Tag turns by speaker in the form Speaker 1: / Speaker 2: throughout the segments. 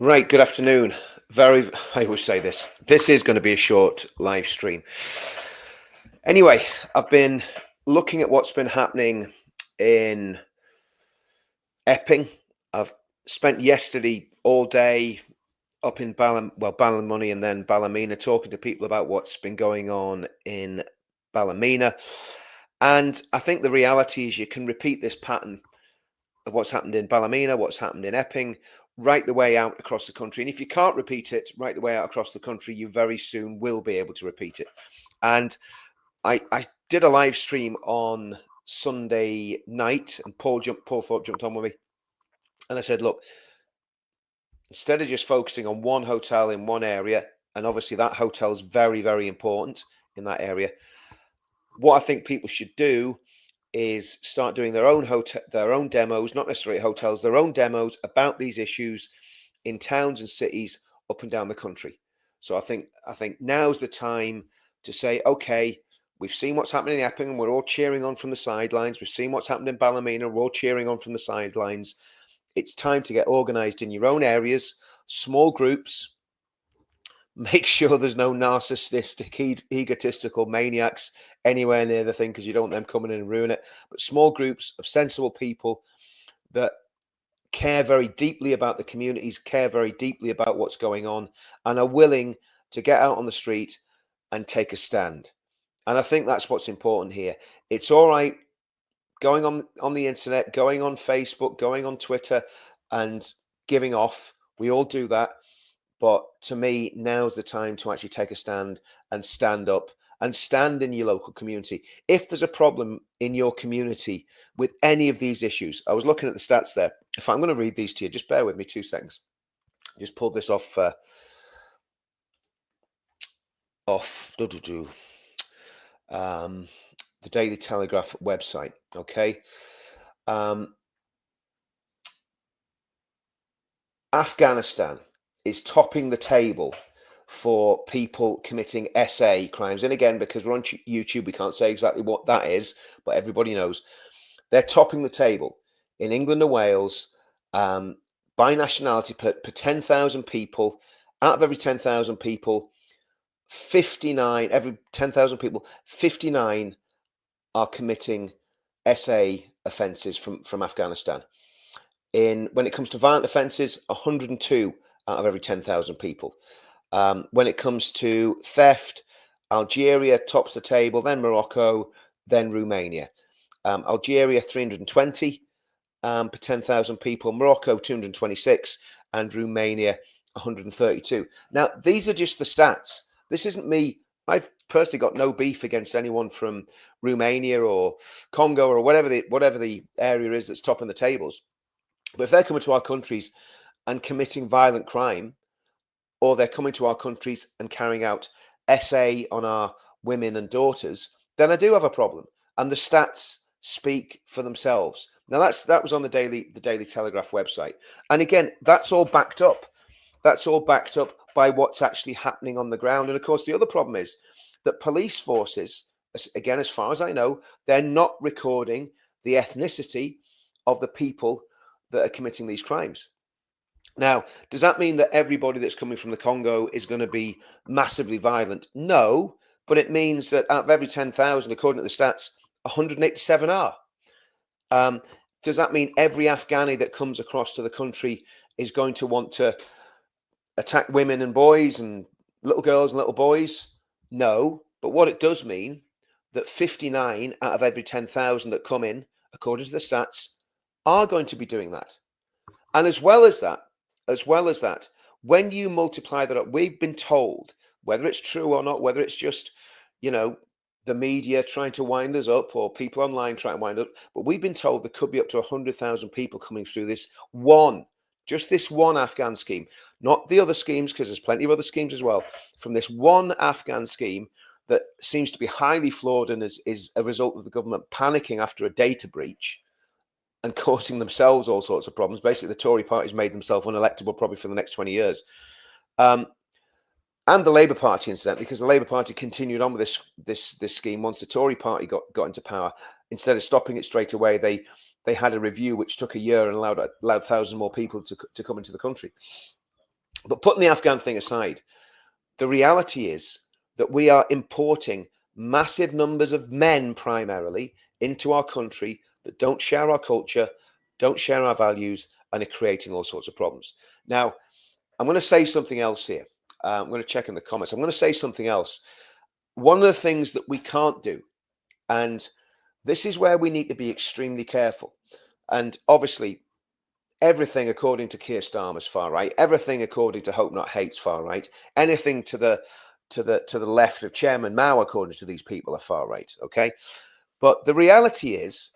Speaker 1: Right, good afternoon. I always say this. This is going to be a short live stream. Anyway, I've been looking at what's been happening in Epping. I've spent yesterday all day up in Ballymena and then Ballymena talking to people about what's been going on in Ballymena. And I think the reality is you can repeat this pattern of what's happened in Ballymena, what's happened in Epping, right the way out across the country. And if you can't repeat it right the way out across the country, you very soon will be able to repeat it. And I did a live stream on Sunday night, and Paul Thorpe jumped on with me, and I said, look, instead of just focusing on one hotel in one area, and obviously that hotel is very, very important in that area, what I think people should do is start doing their own demos, not necessarily hotels, their own demos about these issues in towns and cities up and down the country. So I think now's the time to say, okay, we've seen what's happening in Epping, and we're all cheering on from the sidelines. We've seen what's happened in Ballymena, we're all cheering on from the sidelines. It's time to get organised in your own areas, small groups. Make sure there's no narcissistic, egotistical maniacs anywhere near the thing, because you don't want them coming in and ruin it. But small groups of sensible people that care very deeply about the communities, care very deeply about what's going on, and are willing to get out on the street and take a stand. And I think that's what's important here. It's all right going on the internet, going on Facebook, going on Twitter and giving off. We all do that. But to me, now's the time to actually take a stand and stand up and stand in your local community. If there's a problem in your community with any of these issues, I was looking at the stats there. If I'm going to read these to you, just bear with me 2 seconds. Just pull this off the Daily Telegraph website. Okay. Afghanistan is topping the table for people committing SA crimes. And again, because we're on YouTube, we can't say exactly what that is, but everybody knows. They're topping the table in England and Wales by nationality per 10,000 people. Out of every 10,000 people, 59 are committing SA offences from Afghanistan. When it comes to violent offences, 102 out of every 10,000 people. When it comes to theft, Algeria tops the table, then Morocco, then Romania. Algeria 320 per 10,000 people, Morocco 226, and Romania 132. Now, these are just the stats. This isn't me. I've personally got no beef against anyone from Romania or Congo or whatever the area is that's topping the tables. But if they're coming to our countries and committing violent crime, or they're coming to our countries and carrying out SA on our women and daughters, then I do have a problem. And the stats speak for themselves. Now that was on the Daily Telegraph website. And again, that's all backed up. That's all backed up by what's actually happening on the ground. And of course, the other problem is that police forces, again, as far as I know, they're not recording the ethnicity of the people that are committing these crimes. Now, does that mean that everybody that's coming from the Congo is going to be massively violent? No, but it means that out of every 10,000, according to the stats, 187 are. Does that mean every Afghani that comes across to the country is going to want to attack women and boys and little girls and little boys? No, but what it does mean that 59 out of every 10,000 that come in, according to the stats, are going to be doing that. And as well as that, when you multiply that up, we've been told, whether it's true or not, whether it's just, the media trying to wind us up or people online trying to wind up, but we've been told there could be up to 100,000 people coming through this one Afghan scheme, not the other schemes, because there's plenty of other schemes as well, from this one Afghan scheme that seems to be highly flawed and is a result of the government panicking after a data breach and causing themselves all sorts of problems. Basically, the Tory party's made themselves unelectable probably for the next 20 years. And the Labour Party, incidentally, because the Labour Party continued on with this scheme once the Tory party got into power. Instead of stopping it straight away, they had a review which took a year and allowed 1,000 more people to come into the country. But putting the Afghan thing aside, the reality is that we are importing massive numbers of men primarily into our country that don't share our culture, don't share our values, and are creating all sorts of problems. Now, I'm going to say something else here. I'm going to check in the comments. I'm going to say something else. One of the things that we can't do, and this is where we need to be extremely careful. And obviously, everything according to Keir Starmer's far right, everything according to Hope Not Hate's far right, anything to the left of Chairman Mao, according to these people, are far right. Okay, but the reality is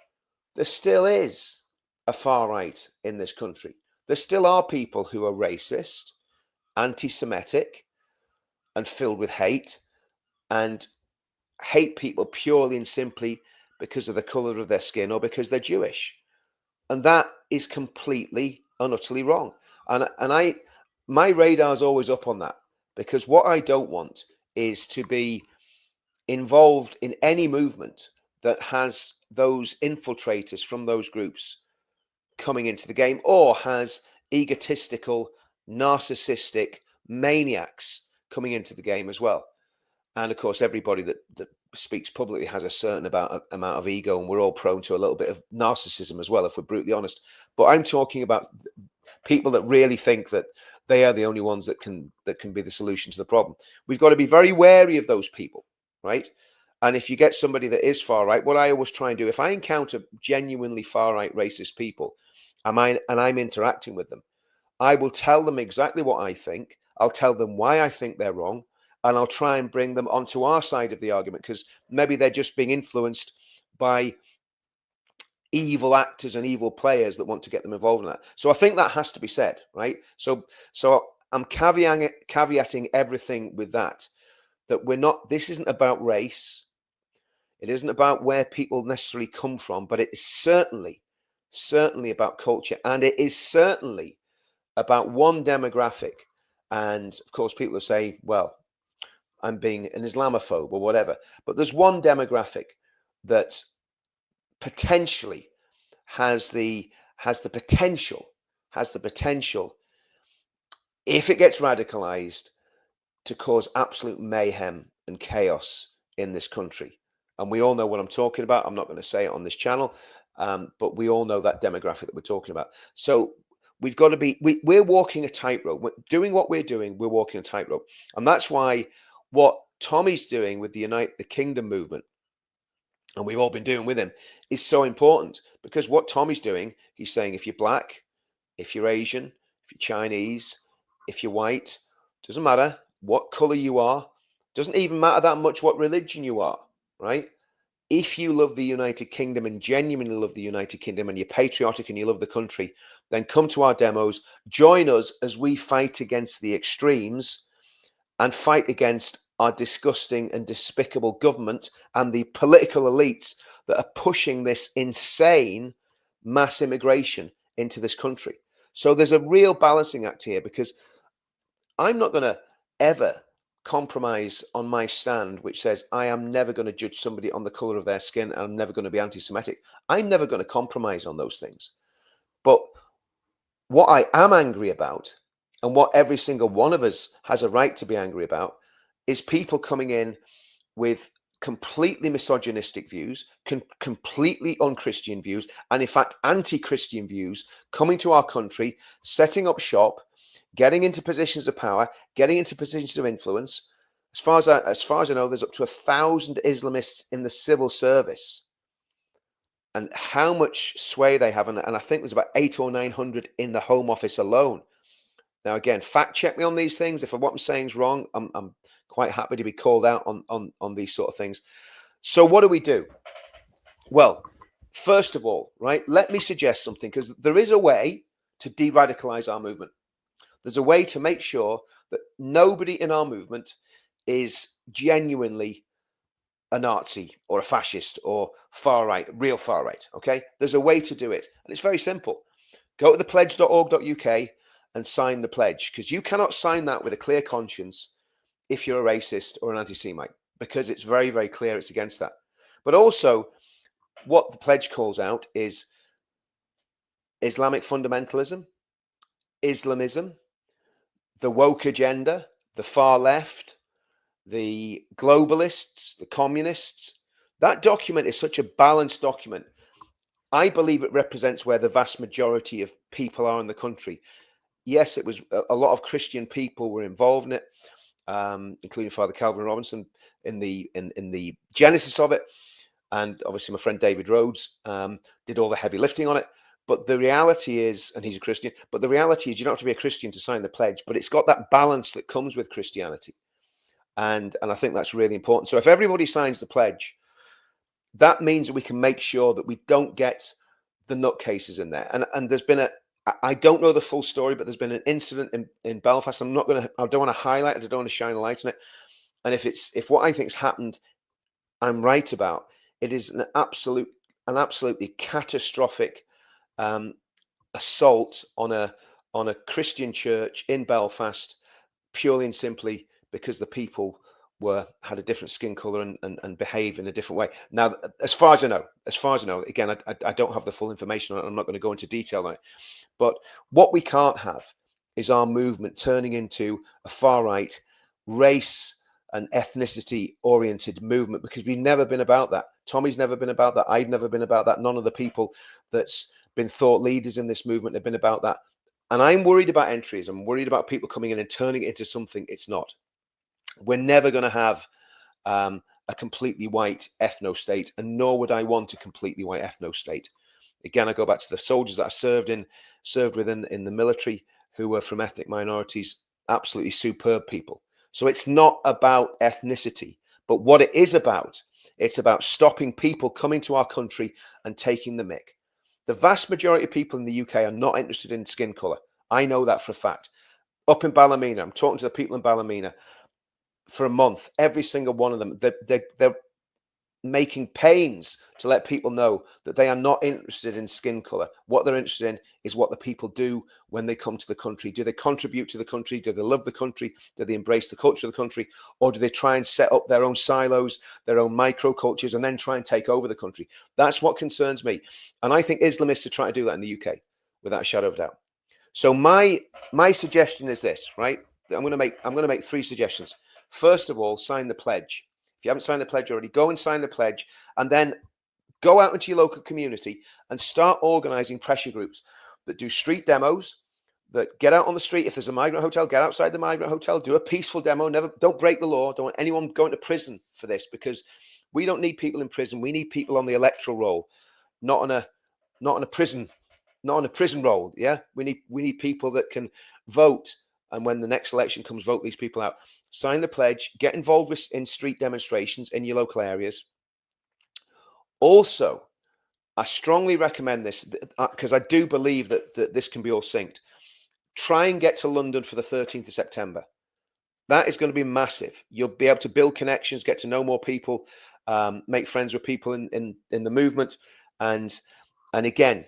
Speaker 1: there still is a far right in this country. There still are people who are racist, anti-Semitic, and filled with hate, and hate people purely and simply because of the color of their skin or because they're Jewish. And that is completely and utterly wrong. And my radar's always up on that, because what I don't want is to be involved in any movement that has those infiltrators from those groups coming into the game, or has egotistical, narcissistic maniacs coming into the game as well. And of course, everybody that speaks publicly has a certain amount of ego, and we're all prone to a little bit of narcissism as well, if we're brutally honest. But I'm talking about people that really think that they are the only ones that can be the solution to the problem. We've got to be very wary of those people, right? And if you get somebody that is far right, what I always try and do, if I encounter genuinely far right racist people, and I'm interacting with them, I will tell them exactly what I think. I'll tell them why I think they're wrong, and I'll try and bring them onto our side of the argument, because maybe they're just being influenced by evil actors and evil players that want to get them involved in that. So I think that has to be said, right? So I'm caveating everything with that we're not, this isn't about race. It isn't about where people necessarily come from, but it is certainly about culture, and it is certainly about one demographic. And of course, people will say, well, I'm being an Islamophobe or whatever. But there's one demographic that potentially has the potential, if it gets radicalized, to cause absolute mayhem and chaos in this country. And we all know what I'm talking about. I'm not going to say it on this channel, but we all know that demographic that we're talking about. So we've got to be, we're walking a tightrope. Doing what we're doing, we're walking a tightrope. And that's why what Tommy's doing with the Unite the Kingdom movement, and we've all been doing with him, is so important. Because what Tommy's doing, he's saying, if you're black, if you're Asian, if you're Chinese, if you're white, doesn't matter what color you are, doesn't even matter that much what religion you are, right? If you love the United Kingdom and genuinely love the United Kingdom, and you're patriotic and you love the country, then come to our demos, join us as we fight against the extremes and fight against our disgusting and despicable government and the political elites that are pushing this insane mass immigration into this country. So there's a real balancing act here, because I'm not going to ever compromise on my stand, which says I am never going to judge somebody on the color of their skin, and I'm never going to be anti-Semitic. I'm never going to compromise on those things. But what I am angry about, and what every single one of us has a right to be angry about, is people coming in with completely misogynistic views, completely unchristian views, and in fact anti-Christian views, coming to our country, setting up shop, getting into positions of power, getting into positions of influence. As far as I know, there's up to 1,000 Islamists in the civil service, and how much sway they have, and I think there's about 800 or 900 in the Home Office alone. Now, again, fact check me on these things. If what I'm saying is wrong, I'm quite happy to be called out on these sort of things. So what do we do? Well, first of all, right, let me suggest something, because there is a way to de-radicalize our movement. There's a way to make sure that nobody in our movement is genuinely a Nazi or a fascist or far right, real far right. Okay, there's a way to do it, and it's very simple. Go to thepledge.org.uk and sign the pledge, because you cannot sign that with a clear conscience if you're a racist or an anti-Semite, because it's very, very clear it's against that. But also, what the pledge calls out is Islamic fundamentalism, Islamism, the woke agenda, the far left, the globalists, the communists. That document is such a balanced document. I believe it represents where the vast majority of people are in the country. Yes, it was a lot of Christian people were involved in it, including Father Calvin Robinson in the genesis of it, and obviously my friend David Rhodes did all the heavy lifting on it. But the reality is, and he's a Christian, but the reality is you don't have to be a Christian to sign the pledge, but it's got that balance that comes with Christianity. And I think that's really important. So if everybody signs the pledge, that means that we can make sure that we don't get the nutcases in there. And there's been I don't know the full story, but there's been an incident in Belfast. I don't want to highlight it. I don't want to shine a light on it. And if what I think's happened, I'm right about, it is an absolutely catastrophic assault on a Christian church in Belfast, purely and simply because the people had a different skin color and behave in a different way. Now, as far as I know, again, I don't have the full information on it. I'm not going to go into detail on it. But what we can't have is our movement turning into a far right race and ethnicity oriented movement, because we've never been about that. Tommy's never been about that. I've never been about that. None of the people that's been thought leaders in this movement have been about that. And I'm worried about entries. I'm worried about people coming in and turning it into something it's not. We're never going to have a completely white ethno state, and nor would I want a completely white ethno state. Again, I go back to the soldiers that I served within in the military who were from ethnic minorities, absolutely superb people. So it's not about ethnicity, but what it is about, it's about stopping people coming to our country and taking the mick. The vast majority of people in the UK are not interested in skin colour. I know that for a fact. Up in Ballymena, I'm talking to the people in Ballymena for a month. Every single one of them, they're making pains to let people know that they are not interested in skin color. What they're interested in is what the people do when they come to the country. Do they contribute to the country? Do they love the country? Do they embrace the culture of the country? Or do they try and set up their own silos, their own microcultures, and then try and take over the country? That's what concerns me. And I think Islamists are trying to do that in the UK, without a shadow of a doubt. So my suggestion is this, right? I'm going to make 3 suggestions. First of all, sign the pledge. If you haven't signed the pledge already, go and sign the pledge, and then go out into your local community and start organizing pressure groups that do street demos, that get out on the street. If there's a migrant hotel, get outside the migrant hotel, do a peaceful demo. Don't break the law. Don't want anyone going to prison for this, because we don't need people in prison. We need people on the electoral roll, not on a prison roll. Yeah, we need people that can vote, and when the next election comes, vote these people out. Sign the pledge, get involved in street demonstrations in your local areas. Also, I strongly recommend this, because I do believe that this can be all synced. Try and get to London for the 13th of September. That is going to be massive. You'll be able to build connections, get to know more people, make friends with people in the movement, and again,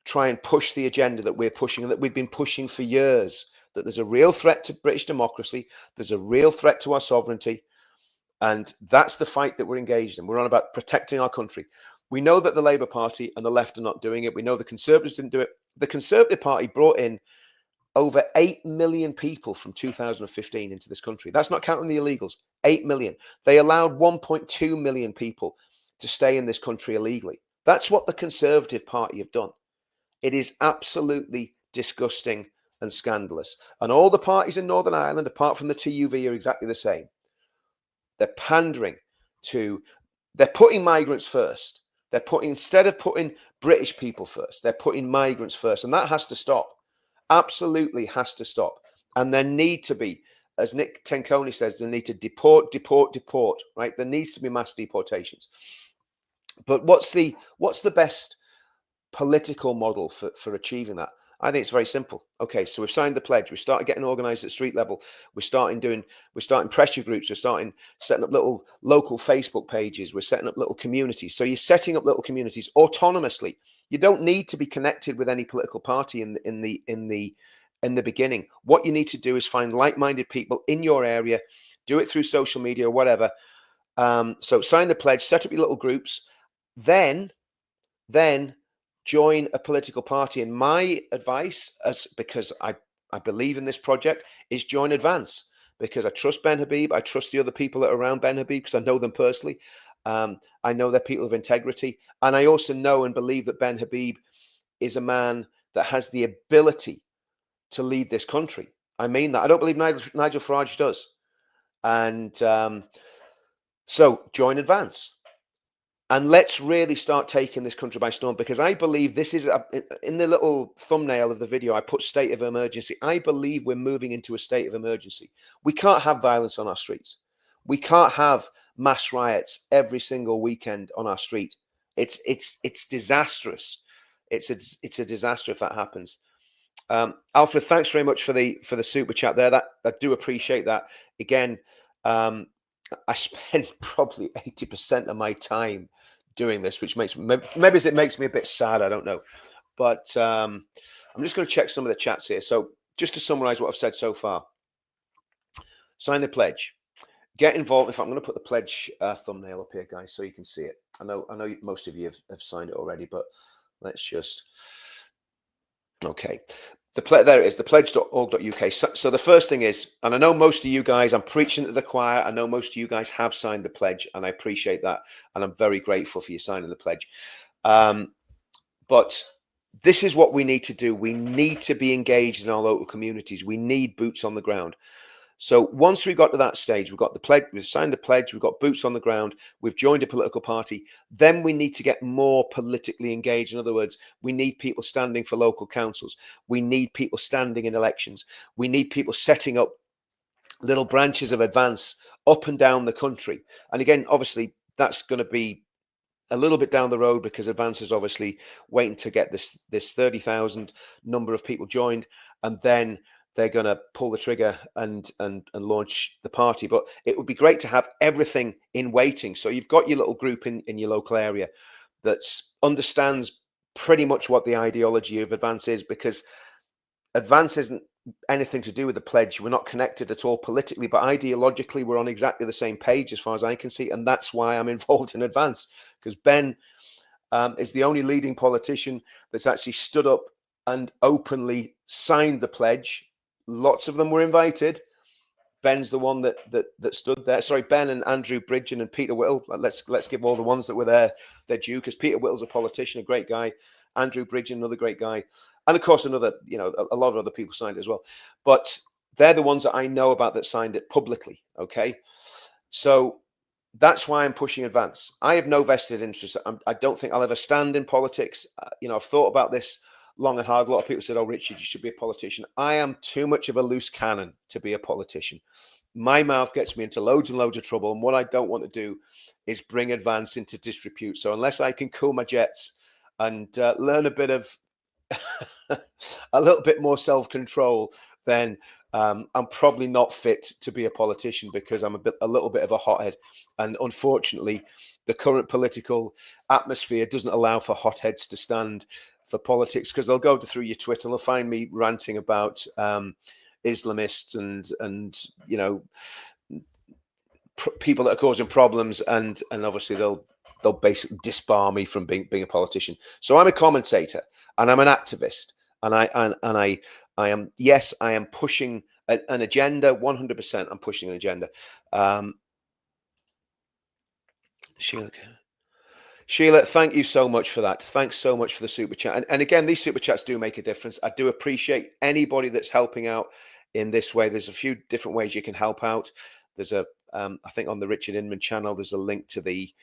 Speaker 1: try and push the agenda that we're pushing and that we've been pushing for years, that there's a real threat to British democracy, there's a real threat to our sovereignty, and that's the fight that we're engaged in. We're on about protecting our country. We know that the Labour Party and the left are not doing it. We know the Conservatives didn't do it. The Conservative Party brought in over 8 million people from 2015 into this country. That's not counting the illegals. 8 million. They allowed 1.2 million people to stay in this country illegally. That's what the Conservative Party have done. It is absolutely disgusting and scandalous. And all the parties in Northern Ireland, apart from the TUV, are exactly the same. They're pandering to, they're putting migrants first. Instead of putting British people first, they're putting migrants first. And that has to stop. Absolutely has to stop. And there need to be, as Nick Tenconi says, they need to deport, right? There needs to be mass deportations. But what's the best political model for achieving that? I think it's very simple. Okay, so we've signed the pledge. We started getting organized at street level. We're starting pressure groups. We're setting up little local Facebook pages. We're setting up little communities. So you're setting up little communities autonomously. You don't need to be connected with any political party in the beginning. What you need to do is find like-minded people in your area. Do it through social media or whatever. So sign the pledge. Set up your little groups. Then join a political party. And my advice, because I believe in this project, is join Advance, because I trust Ben Habib. I trust the other people that are around Ben Habib because I know them personally. I know they're people of integrity. And I also know and believe that Ben Habib is a man that has the ability to lead this country. I mean that. I don't believe Nigel Farage does. And so join Advance. And let's really start taking this country by storm, because I believe this is, in the little thumbnail of the video, I put state of emergency. I believe we're moving into a state of emergency. We can't have violence on our streets. We can't have mass riots every single weekend on our street. It's disastrous. It's a disaster if that happens. Alfred, thanks very much for the super chat there. That I do appreciate that. Again, I spend probably 80% of my time doing this, which makes maybe it makes me a bit sad. I don't know, but I'm just going to check some of the chats here. So just to summarize what I've said so far: sign the pledge, get involved. In fact, I'm going to put the pledge thumbnail up here, guys, so you can see it. I know most of you have signed it already, but let's just. Okay. There it is, the pledge.org.uk. So the first thing is, and I know most of you guys, I'm preaching to the choir. I know most of you guys have signed the pledge, and I appreciate that. And I'm very grateful for you signing the pledge. But this is what we need to do. We need to be engaged in our local communities. We need boots on the ground. So once we got to that stage, we've got the pledge, we've signed the pledge, we've got boots on the ground, we've joined a political party, then we need to get more politically engaged. In other words, we need people standing for local councils. We need people standing in elections. We need people setting up little branches of Advance up and down the country. And again, obviously, that's going to be a little bit down the road, because Advance is obviously waiting to get this 30,000 number of people joined, and then they're going to pull the trigger and launch the party. But it would be great to have everything in waiting. So you've got your little group in your local area that understands pretty much what the ideology of Advance is, because Advance isn't anything to do with the pledge. We're not connected at all politically, but ideologically, we're on exactly the same page as far as I can see. And that's why I'm involved in Advance, because Ben is the only leading politician that's actually stood up and openly signed the pledge. Lots of them were invited. Ben's the one that stood there. Sorry, Ben and Andrew Bridgen and Peter Whittle. Let's give all the ones that were there their due, because Peter Whittle's a politician, a great guy. Andrew Bridgen, another great guy. And of course, another, a lot of other people signed it as well. But they're the ones that I know about that signed it publicly. Okay. So that's why I'm pushing Advance. I have no vested interest. I don't think I'll ever stand in politics. I've thought about this long and hard. A lot of people said, "Oh, Richard, you should be a politician." I am too much of a loose cannon to be a politician. My mouth gets me into loads and loads of trouble. And what I don't want to do is bring Advance into disrepute. So unless I can cool my jets and learn a bit of a little bit more self-control, then I'm probably not fit to be a politician, because I'm a little bit of a hothead. And unfortunately, the current political atmosphere doesn't allow for hotheads to stand for politics, because they'll go through your Twitter and they'll find me ranting about Islamists and people that are causing problems, and obviously they'll basically disbar me from being a politician. So I'm a commentator and I'm an activist, and I am, yes, I am pushing an agenda. 100% I'm pushing an agenda. Sheila, thank you so much for that. Thanks so much for the super chat. And again, these super chats do make a difference. I do appreciate anybody that's helping out in this way. There's a few different ways you can help out. There's I think on the Richard Inman channel, there's a link to the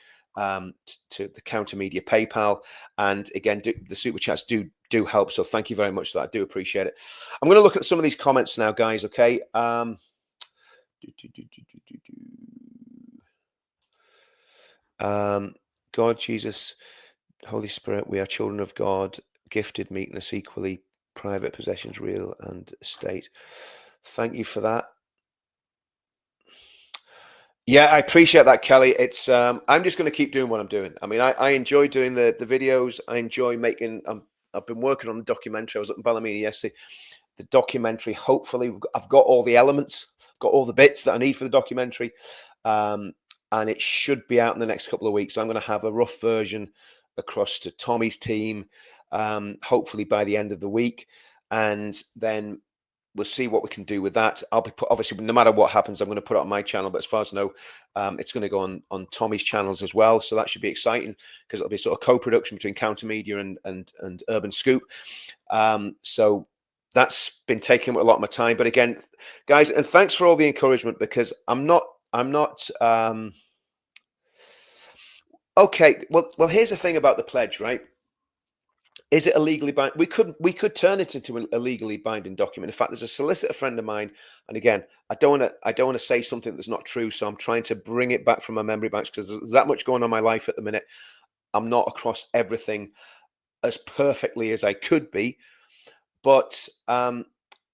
Speaker 1: Counter Media PayPal. And again, the super chats do help. So thank you very much for that. I do appreciate it. I'm going to look at some of these comments now, guys. Okay. God, Jesus, Holy Spirit, we are children of God, gifted meekness equally, private possessions, real and estate. Thank you for that. Yeah, I appreciate that, Kelly. It's I'm just going to keep doing what I'm doing. I mean, I enjoy doing the videos. I enjoy making. I've been working on the documentary. I was up in Ballymena yesterday. The documentary. Hopefully, I've got all the elements, got all the bits that I need for the documentary. And it should be out in the next couple of weeks. So I'm going to have a rough version across to Tommy's team, hopefully by the end of the week. And then we'll see what we can do with that. I'll be obviously, no matter what happens, I'm going to put it on my channel. But as far as I know, it's going to go on Tommy's channels as well. So that should be exciting because it'll be sort of co-production between Counter Media and Urban Scoop. So that's been taking a lot of my time. But again, guys, and thanks for all the encouragement, because I'm not. Okay. Well, here's the thing about the pledge, right? Is it a legally binding? We could turn it into a legally binding document. In fact, there's a solicitor friend of mine, and again, I don't want to say something that's not true, so I'm trying to bring it back from my memory banks because there's that much going on in my life at the minute. I'm not across everything as perfectly as I could be, but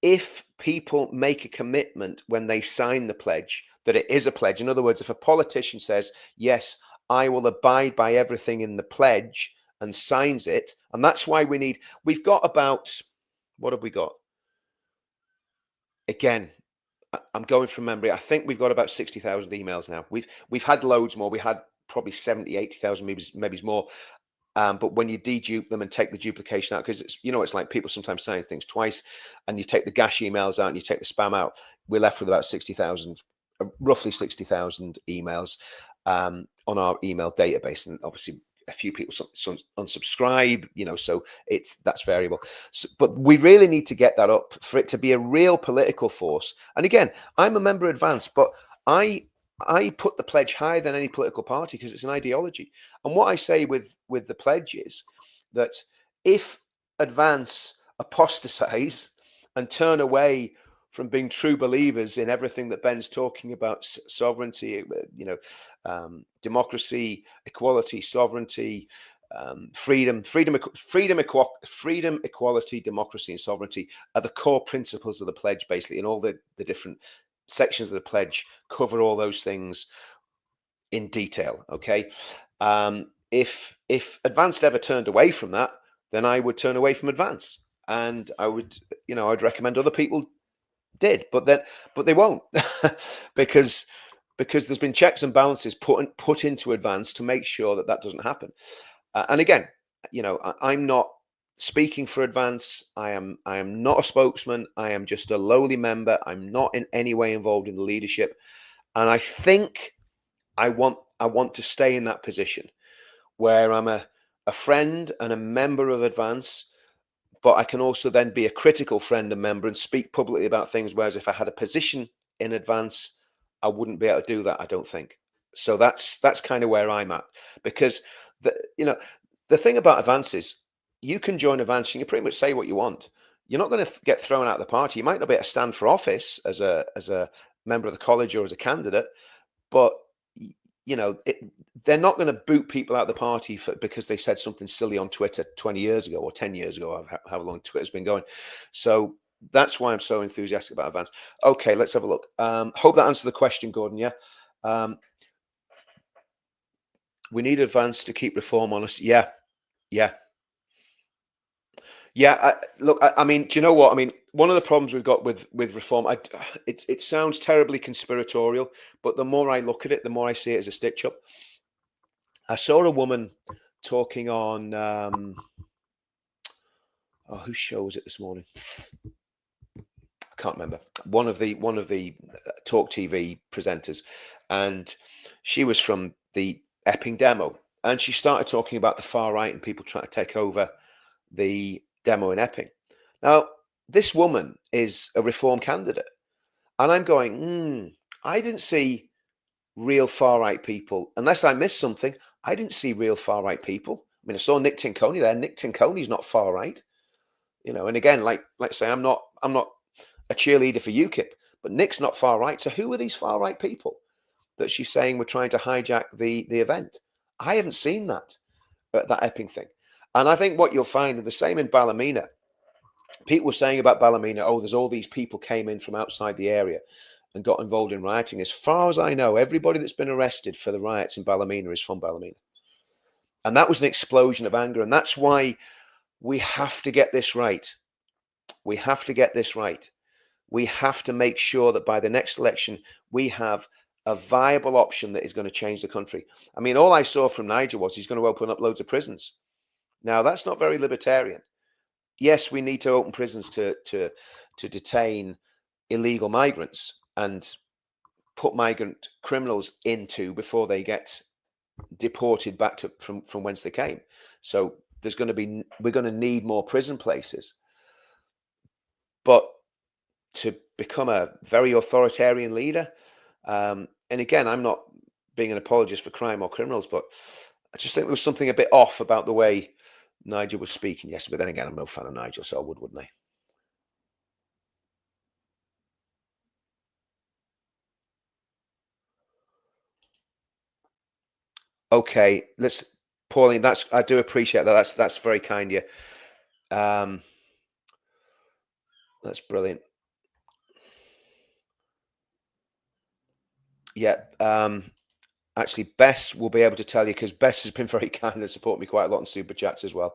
Speaker 1: if people make a commitment when they sign the pledge that it is a pledge, in other words, if a politician says, yes, I will abide by everything in the pledge and signs it, and that's why we've got about, what have we got? Again, I'm going from memory. I think we've got about 60,000 emails now. We've had loads more. We had probably 70, 80,000, maybe more. But when you dedupe them and take the duplication out, because it's like people sometimes saying things twice, and you take the gash emails out and you take the spam out, we're left with about 60,000, roughly 60,000 emails on our email database. And obviously a few people unsubscribe, so that's variable. So, but we really need to get that up for it to be a real political force. And again, I'm a member of Advance, but I put the pledge higher than any political party because it's an ideology. And what I say with the pledge is that if Advance apostatize and turn away from being true believers in everything that Ben's talking about, sovereignty, democracy, equality, sovereignty, freedom, equality, democracy, and sovereignty are the core principles of the pledge, basically, and all the different sections of the pledge cover all those things in detail. Okay. If Advance ever turned away from that, then I would turn away from Advance, and I'd recommend other people did, but they won't because there's been checks and balances put into Advance to make sure that doesn't happen. And again, I'm not speaking for Advance. I am not a spokesman. I am just a lowly member. I'm not in any way involved in the leadership, and I think I want to stay in that position where I'm a friend and a member of Advance, but I can also then be a critical friend and member and speak publicly about things. Whereas if I had a position in Advance, I wouldn't be able to do that, I don't think. So that's kind of where I'm at, because the thing about Advance is you can join Advance and you can pretty much say what you want. You're not going to get thrown out of the party. You might not be able to stand for office as a member of the college or as a candidate, but they're not going to boot people out of the party because they said something silly on Twitter 20 years ago or 10 years ago, how long Twitter's been going. So that's why I'm so enthusiastic about Advance. Okay, let's have a look. Hope that answered the question, Gordon. Yeah. We need Advance to keep reform honest. Yeah. Look, I mean, do you know what? I mean, one of the problems we've got with reform, it sounds terribly conspiratorial, but the more I look at it, the more I see it as a stitch up. I saw a woman talking on, whose show was it this morning? I can't remember. One of the Talk TV presenters, and she was from the Epping demo, and she started talking about the far right and people trying to take over the demo in Epping. Now, this woman is a reform candidate, and I'm going, I didn't see real far right people, unless I missed something. I didn't see real far right people. I mean, I saw Nick Tinconi there. Nick Tinconi's not far right, and again, like say, I'm not a cheerleader for UKIP, but Nick's not far right. So who are these far right people that she's saying were trying to hijack the event? I haven't seen that Epping thing. And I think what you'll find, the same in Ballymena, people were saying about Ballymena, there's all these people came in from outside the area and got involved in rioting. As far as I know, everybody that's been arrested for the riots in Ballymena is from Ballymena. And that was an explosion of anger. And that's why we have to get this right. We have to get this right. We have to make sure that by the next election, we have a viable option that is going to change the country. I mean, all I saw from Niger was he's going to open up loads of prisons. Now, that's not very libertarian. yes, we need to open prisons to detain illegal migrants and put migrant criminals into before they get deported back to from whence they came. So we're going to need more prison places. But to become a very authoritarian leader, and again, I'm not being an apologist for crime or criminals, but I just think there was something a bit off about the way Nigel was speaking yesterday. But then again, I'm no fan of Nigel, so I wouldn't I? Okay, let's, Pauline. I do appreciate that. That's very kind of you. That's brilliant. Yeah. Actually, Bess will be able to tell you because Bess has been very kind and support me quite a lot in super chats as well.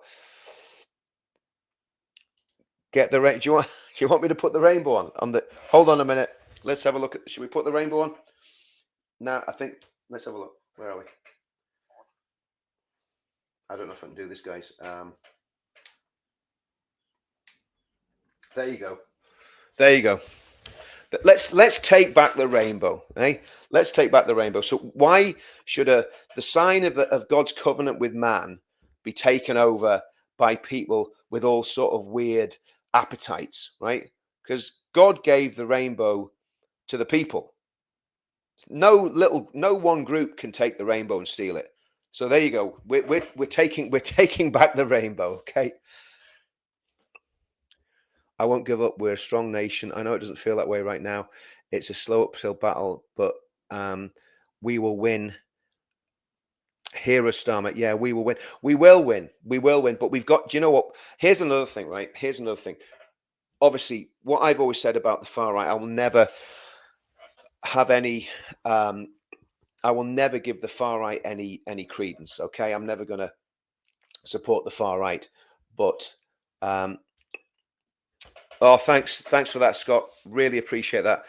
Speaker 1: Get the do you want do you want me to put the rainbow on the? Hold on a minute. Let's have a look at. Should we put the rainbow on? Now, I think. Let's have a look. Where are we? I don't know if I can do this, guys. There you go. There you go. Let's take back the rainbow, eh? Let's take back the rainbow. So why should the sign of God's covenant with man be taken over by people with all sort of weird appetites, right? Because God gave the rainbow to the people. No one group can take the rainbow and steal it. So there you go. We're taking back the rainbow, okay? I won't give up. We're a strong nation. I know it doesn't feel that way right now. It's a slow uphill battle, but we will win. Hero Starmer. Yeah, we will win. We will win. We will win. But we've got, do you know what? Here's another thing, right? Here's another thing. Obviously, what I've always said about the far right, I will never have any I will never give the far right any credence. Okay. I'm never gonna support the far right. But oh, thanks for that, Scott. Really appreciate that.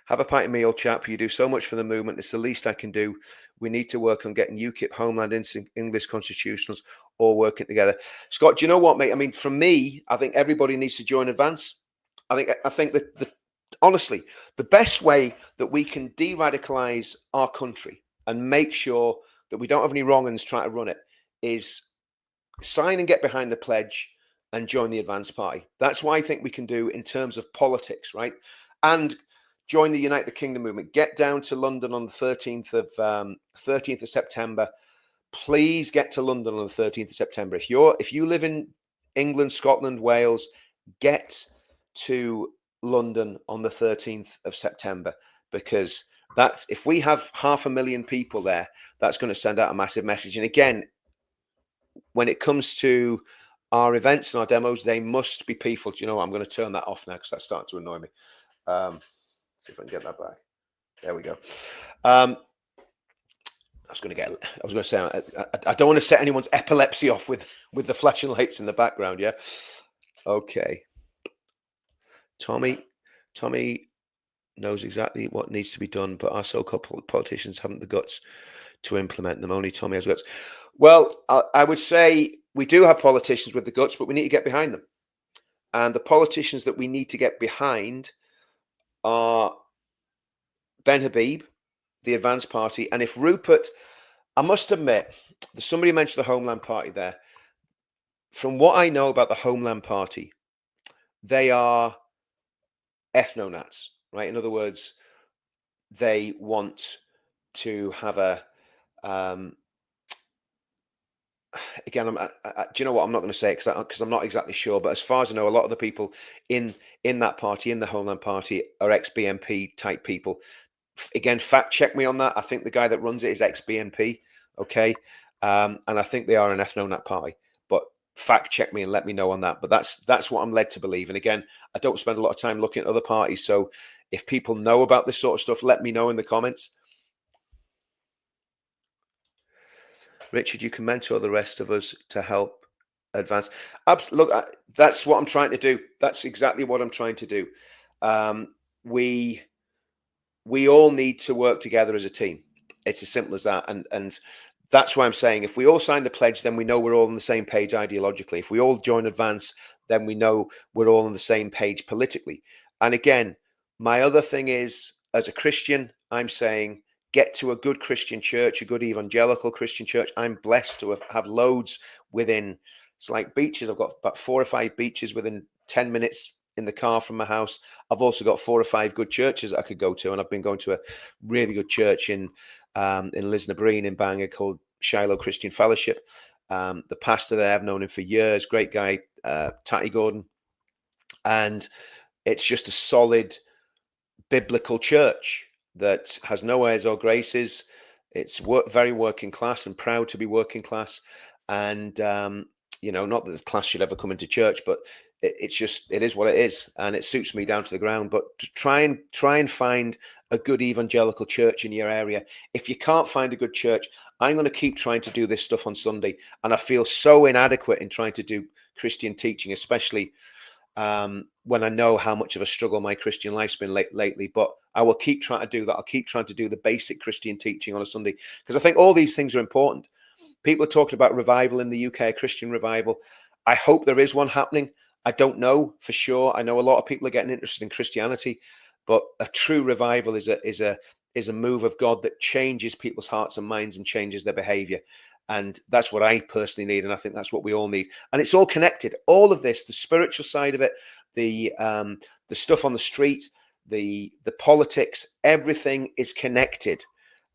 Speaker 1: Have a pint of me, old chap. You do so much for the movement. It's the least I can do. We need to work on getting UKIP, Homeland, English constitutionals all working together. Scott, do you know what, mate? I mean, for me, I think everybody needs to join Advance. I think that honestly, the best way that we can de-radicalize our country and make sure that we don't have any wrong uns trying to run it is sign and get behind the pledge and join the Advance Party. That's what I think we can do in terms of politics, right? And join the Unite the Kingdom movement. Get down to London on the 13th of September. Please get to London on the 13th of September. If you live in England, Scotland, Wales, get to London on the 13th of September, because that's, if we have 500,000 people there, that's going to send out a massive message. And again, when it comes to our events and our demos, they must be peaceful. Do you know what? I'm going to turn that off now because that's starting to annoy me. See if I can get that back. There we go. I was going to say, I don't want to set anyone's epilepsy off with the flashing lights in the background. Yeah. Okay. Tommy knows exactly what needs to be done, but our so-called politicians haven't the guts to implement them. Only Tommy has guts. Well, I would say we do have politicians with the guts, but we need to get behind them. And the politicians that we need to get behind are Ben Habib, the Advance Party. And if Rupert, I must admit, somebody mentioned the Homeland Party there. From what I know about the Homeland Party, they are ethno-nats, right? In other words, they want to have a again, do you know what? I'm not going to say it because I'm not exactly sure. But as far as I know, a lot of the people in that party, in the Homeland Party, are ex-BNP type people. Again, fact check me on that. I think the guy that runs it is ex-BNP. Okay, and I think they are an ethno-nat party. But fact check me and let me know on that. But that's what I'm led to believe. And again, I don't spend a lot of time looking at other parties. So if people know about this sort of stuff, let me know in the comments. Richard, you can mentor the rest of us to help advance. Look, that's what I'm trying to do. That's exactly what I'm trying to do. We all need to work together as a team. It's as simple as that. And that's why I'm saying if we all sign the pledge, then we know we're all on the same page ideologically. If we all join Advance, then we know we're all on the same page politically. And again, my other thing is, as a Christian, I'm saying get to a good Christian church, a good evangelical Christian church. I'm blessed to have loads within, it's like beaches. I've got about 4 or 5 beaches within 10 minutes in the car from my house. I've also got 4 or 5 good churches that I could go to. And I've been going to a really good church in Lisnabreen in Bangor called Shiloh Christian Fellowship. The pastor there, I've known him for years, great guy, Tatty Gordon. And it's just a solid biblical church that has no airs or graces. It's very working class and proud to be working class. And, not that the class should ever come into church, but it is what it is. And it suits me down to the ground. But to try and find a good evangelical church in your area. If you can't find a good church, I'm going to keep trying to do this stuff on Sunday. And I feel so inadequate in trying to do Christian teaching, especially when I know how much of a struggle my Christian life's been lately. But I will keep trying to do that. I'll keep trying to do the basic Christian teaching on a Sunday, because I think all these things are important. People are talking about revival in the UK, Christian revival. I hope there is one happening. I don't know for sure. I know a lot of people are getting interested in Christianity, but a true revival is a move of God that changes people's hearts and minds and changes their behavior. And that's what I personally need. And I think that's what we all need. And it's all connected. All of this, the spiritual side of it, the stuff on the street, the politics, everything is connected.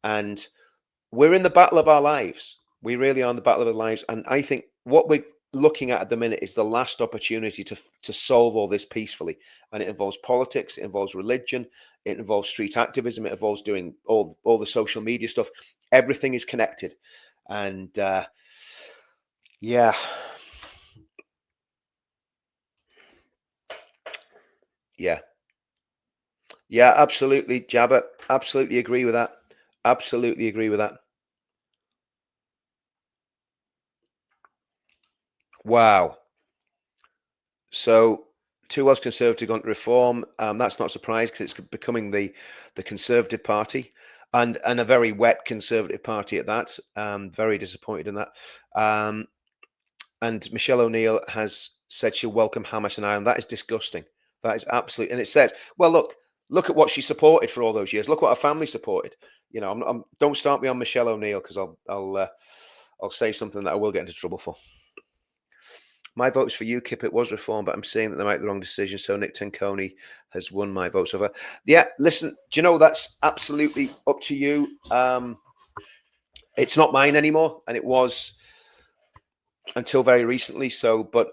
Speaker 1: And we're in the battle of our lives. We really are in the battle of our lives. And I think what we're looking at the minute is the last opportunity to solve all this peacefully. And it involves politics, it involves religion, it involves street activism, it involves doing all the social media stuff. Everything is connected. And yeah. Yeah, absolutely, Jabba. Absolutely agree with that. Absolutely agree with that. Wow. So two Welsh Conservative gone to reform. That's not a surprise, because it's becoming the Conservative Party, and a very wet Conservative Party at that. Very disappointed in that. And Michelle O'Neill has said she'll welcome Hamas in Ireland. That is disgusting. That is absolutely. And it says, well, look at what she supported for all those years. Look what her family supported. Don't start me on Michelle O'Neill, because I'll say something that I will get into trouble for. My vote's for UKIP. It was reform, but I'm saying that they make the wrong decision. So Nick Tenconi has won my vote. So yeah, listen, do you know, that's absolutely up to you. It's not mine anymore, and it was until very recently. So, but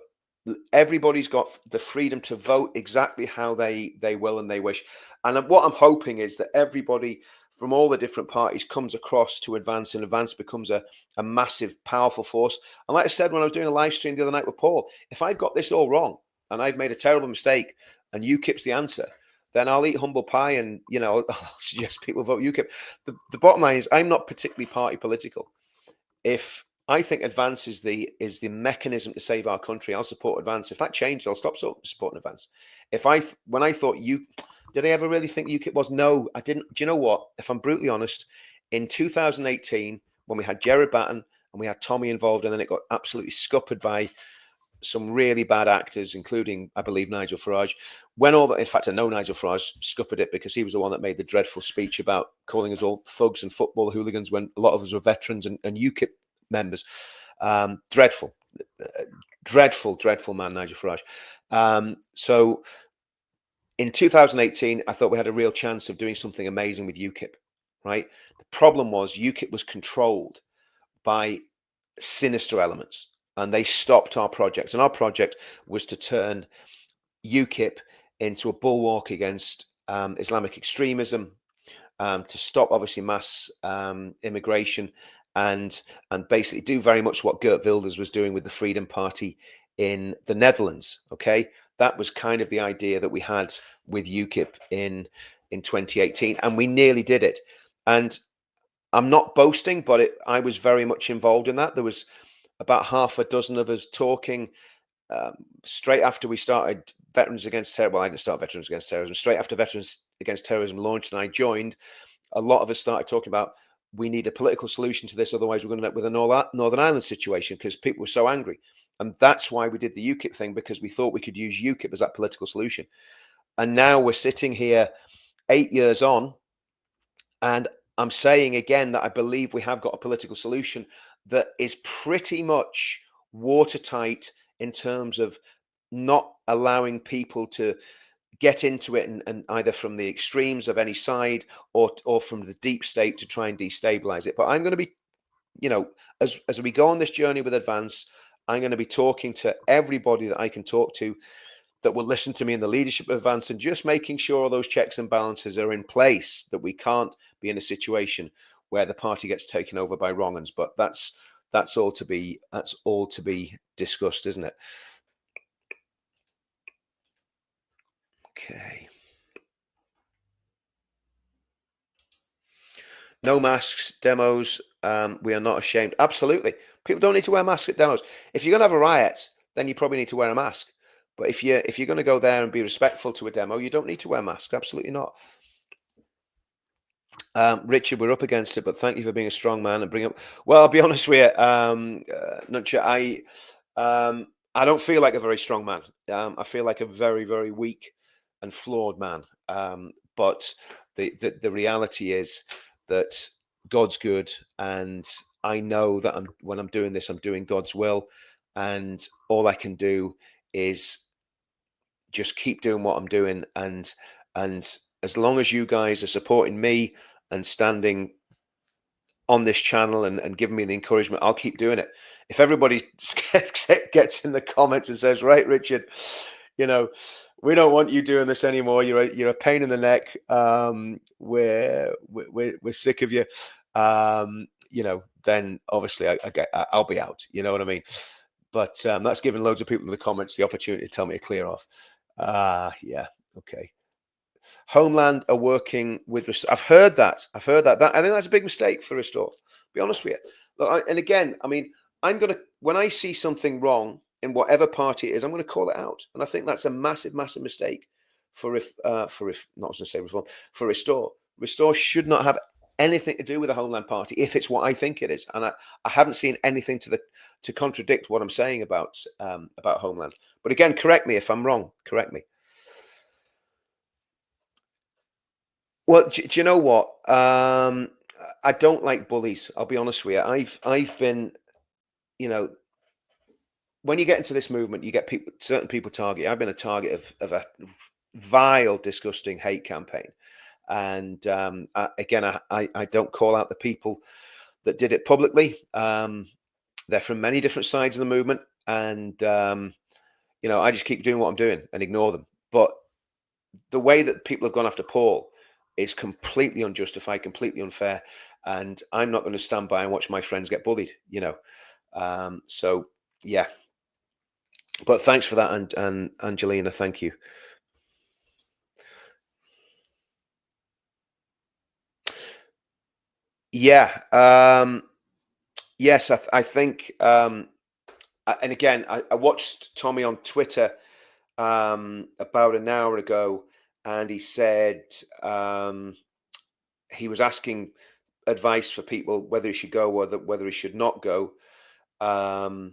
Speaker 1: everybody's got the freedom to vote exactly how they will and they wish. And what I'm hoping is that everybody from all the different parties comes across to Advance, and Advance becomes a massive, powerful force. And like I said, when I was doing a live stream the other night with Paul, if I've got this all wrong and I've made a terrible mistake and UKIP's the answer, then I'll eat humble pie and, I'll suggest people vote UKIP. The bottom line is I'm not particularly party political. If I think Advance is the mechanism to save our country, I'll support Advance. If that changed, I'll stop supporting Advance. When I thought did I ever really think UKIP was? No, I didn't. Do you know what? If I'm brutally honest, in 2018, when we had Jared Batten and we had Tommy involved, and then it got absolutely scuppered by some really bad actors, including, I believe, Nigel Farage. In fact, I know Nigel Farage scuppered it, because he was the one that made the dreadful speech about calling us all thugs and football hooligans when a lot of us were veterans and UKIP members. Dreadful man, Nigel Farage. So in 2018, I thought we had a real chance of doing something amazing with UKIP, right? The problem was UKIP was controlled by sinister elements, and they stopped our project. And our project was to turn UKIP into a bulwark against Islamic extremism, to stop, obviously, mass immigration, and basically do very much what Geert Wilders was doing with the Freedom Party in the Netherlands. Okay, that was kind of the idea that we had with UKIP in 2018, and we nearly did it. And I'm not boasting, but I was very much involved in that. There was about half a dozen of us talking straight after we started Veterans Against Terrorism. Well, I didn't start Veterans Against Terrorism. Straight after Veterans Against Terrorism launched and I joined, a lot of us started talking about, we need a political solution to this, otherwise we're going to end up with a Northern Ireland situation, because people were so angry. And that's why we did the UKIP thing, because we thought we could use UKIP as that political solution. And now we're sitting here 8 years on, and I'm saying again that I believe we have got a political solution that is pretty much watertight in terms of not allowing people to get into it, and either from the extremes of any side, or from the deep state to try and destabilize it. But I'm going to be, as we go on this journey with Advance, I'm going to be talking to everybody that I can talk to that will listen to me in the leadership of Advance, and just making sure all those checks and balances are in place, that we can't be in a situation where the party gets taken over by wrong uns. But that's all to be discussed, isn't it? Okay. No masks, demos. We are not ashamed. Absolutely. People don't need to wear masks at demos. If you're going to have a riot, then you probably need to wear a mask. But if you're going to go there and be respectful to a demo, you don't need to wear masks. Absolutely not. Richard, we're up against it, but thank you for being a strong man and bring up. Well, I'll be honest with you, Nuncha, I don't feel like a very strong man. I feel like a very, very weak and flawed man. But the reality is that God's good, and I know that when I'm doing this, I'm doing God's will, and all I can do is just keep doing what I'm doing, and as long as you guys are supporting me and standing on this channel and giving me the encouragement, I'll keep doing it. If everybody gets in the comments and says, right, Richard, we don't want you doing this anymore, you're a pain in the neck, we're sick of you, then obviously I'll be out, you know what I mean? But that's giving loads of people in the comments the opportunity to tell me to clear off. Yeah, okay. Homeland are working with. I've heard that. I think that's a big mistake for Restore. Be honest with you. Look, and again, I mean, when I see something wrong in whatever party it is, I'm gonna call it out. And I think that's a massive, massive mistake for not going to say Reform, for Restore. Restore should not have anything to do with the Homeland Party if it's what I think it is. And I haven't seen anything to contradict what I'm saying about Homeland. But again, correct me if I'm wrong. Correct me. Well, do you know what? I don't like bullies. I'll be honest with you. I've been, when you get into this movement, you get certain people target. I've been a target of a vile, disgusting hate campaign. And again, I don't call out the people that did it publicly. They're from many different sides of the movement, and I just keep doing what I'm doing and ignore them. But the way that people have gone after Paul is completely unjustified, completely unfair, and I'm not going to stand by and watch my friends get bullied. So yeah. But thanks for that, and Angelina, thank you. Yeah. Yes, I think. And again, I watched Tommy on Twitter about an hour ago, and he said he was asking advice for people whether he should go or whether he should not go. And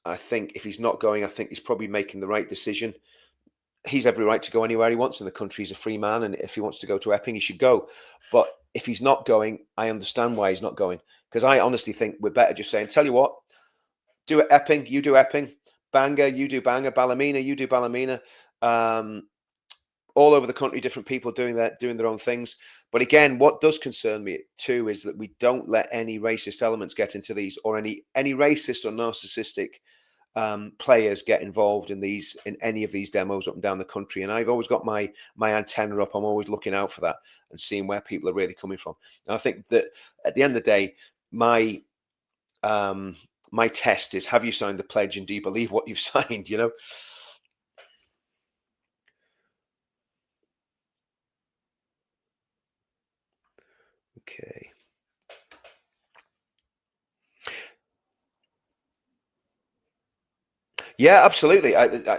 Speaker 1: I think if he's not going, I think he's probably making the right decision. He's every right to go anywhere he wants in the country. He's a free man, and if he wants to go to Epping, he should go. But if he's not going, I understand why he's not going, because I honestly think we're better just saying, tell you what, do it Epping, you do Epping, Bangor, you do Bangor, Ballymena, you do Ballymena. All over the country, different people doing their own things. But again, what does concern me too is that we don't let any racist elements get into these, or any racist or narcissistic players get involved in any of these demos up and down the country. And I've always got my antenna up. I'm always looking out for that and seeing where people are really coming from. And I think that at the end of the day, my test is, have you signed the pledge, and do you believe what you've signed? Okay. Yeah, absolutely.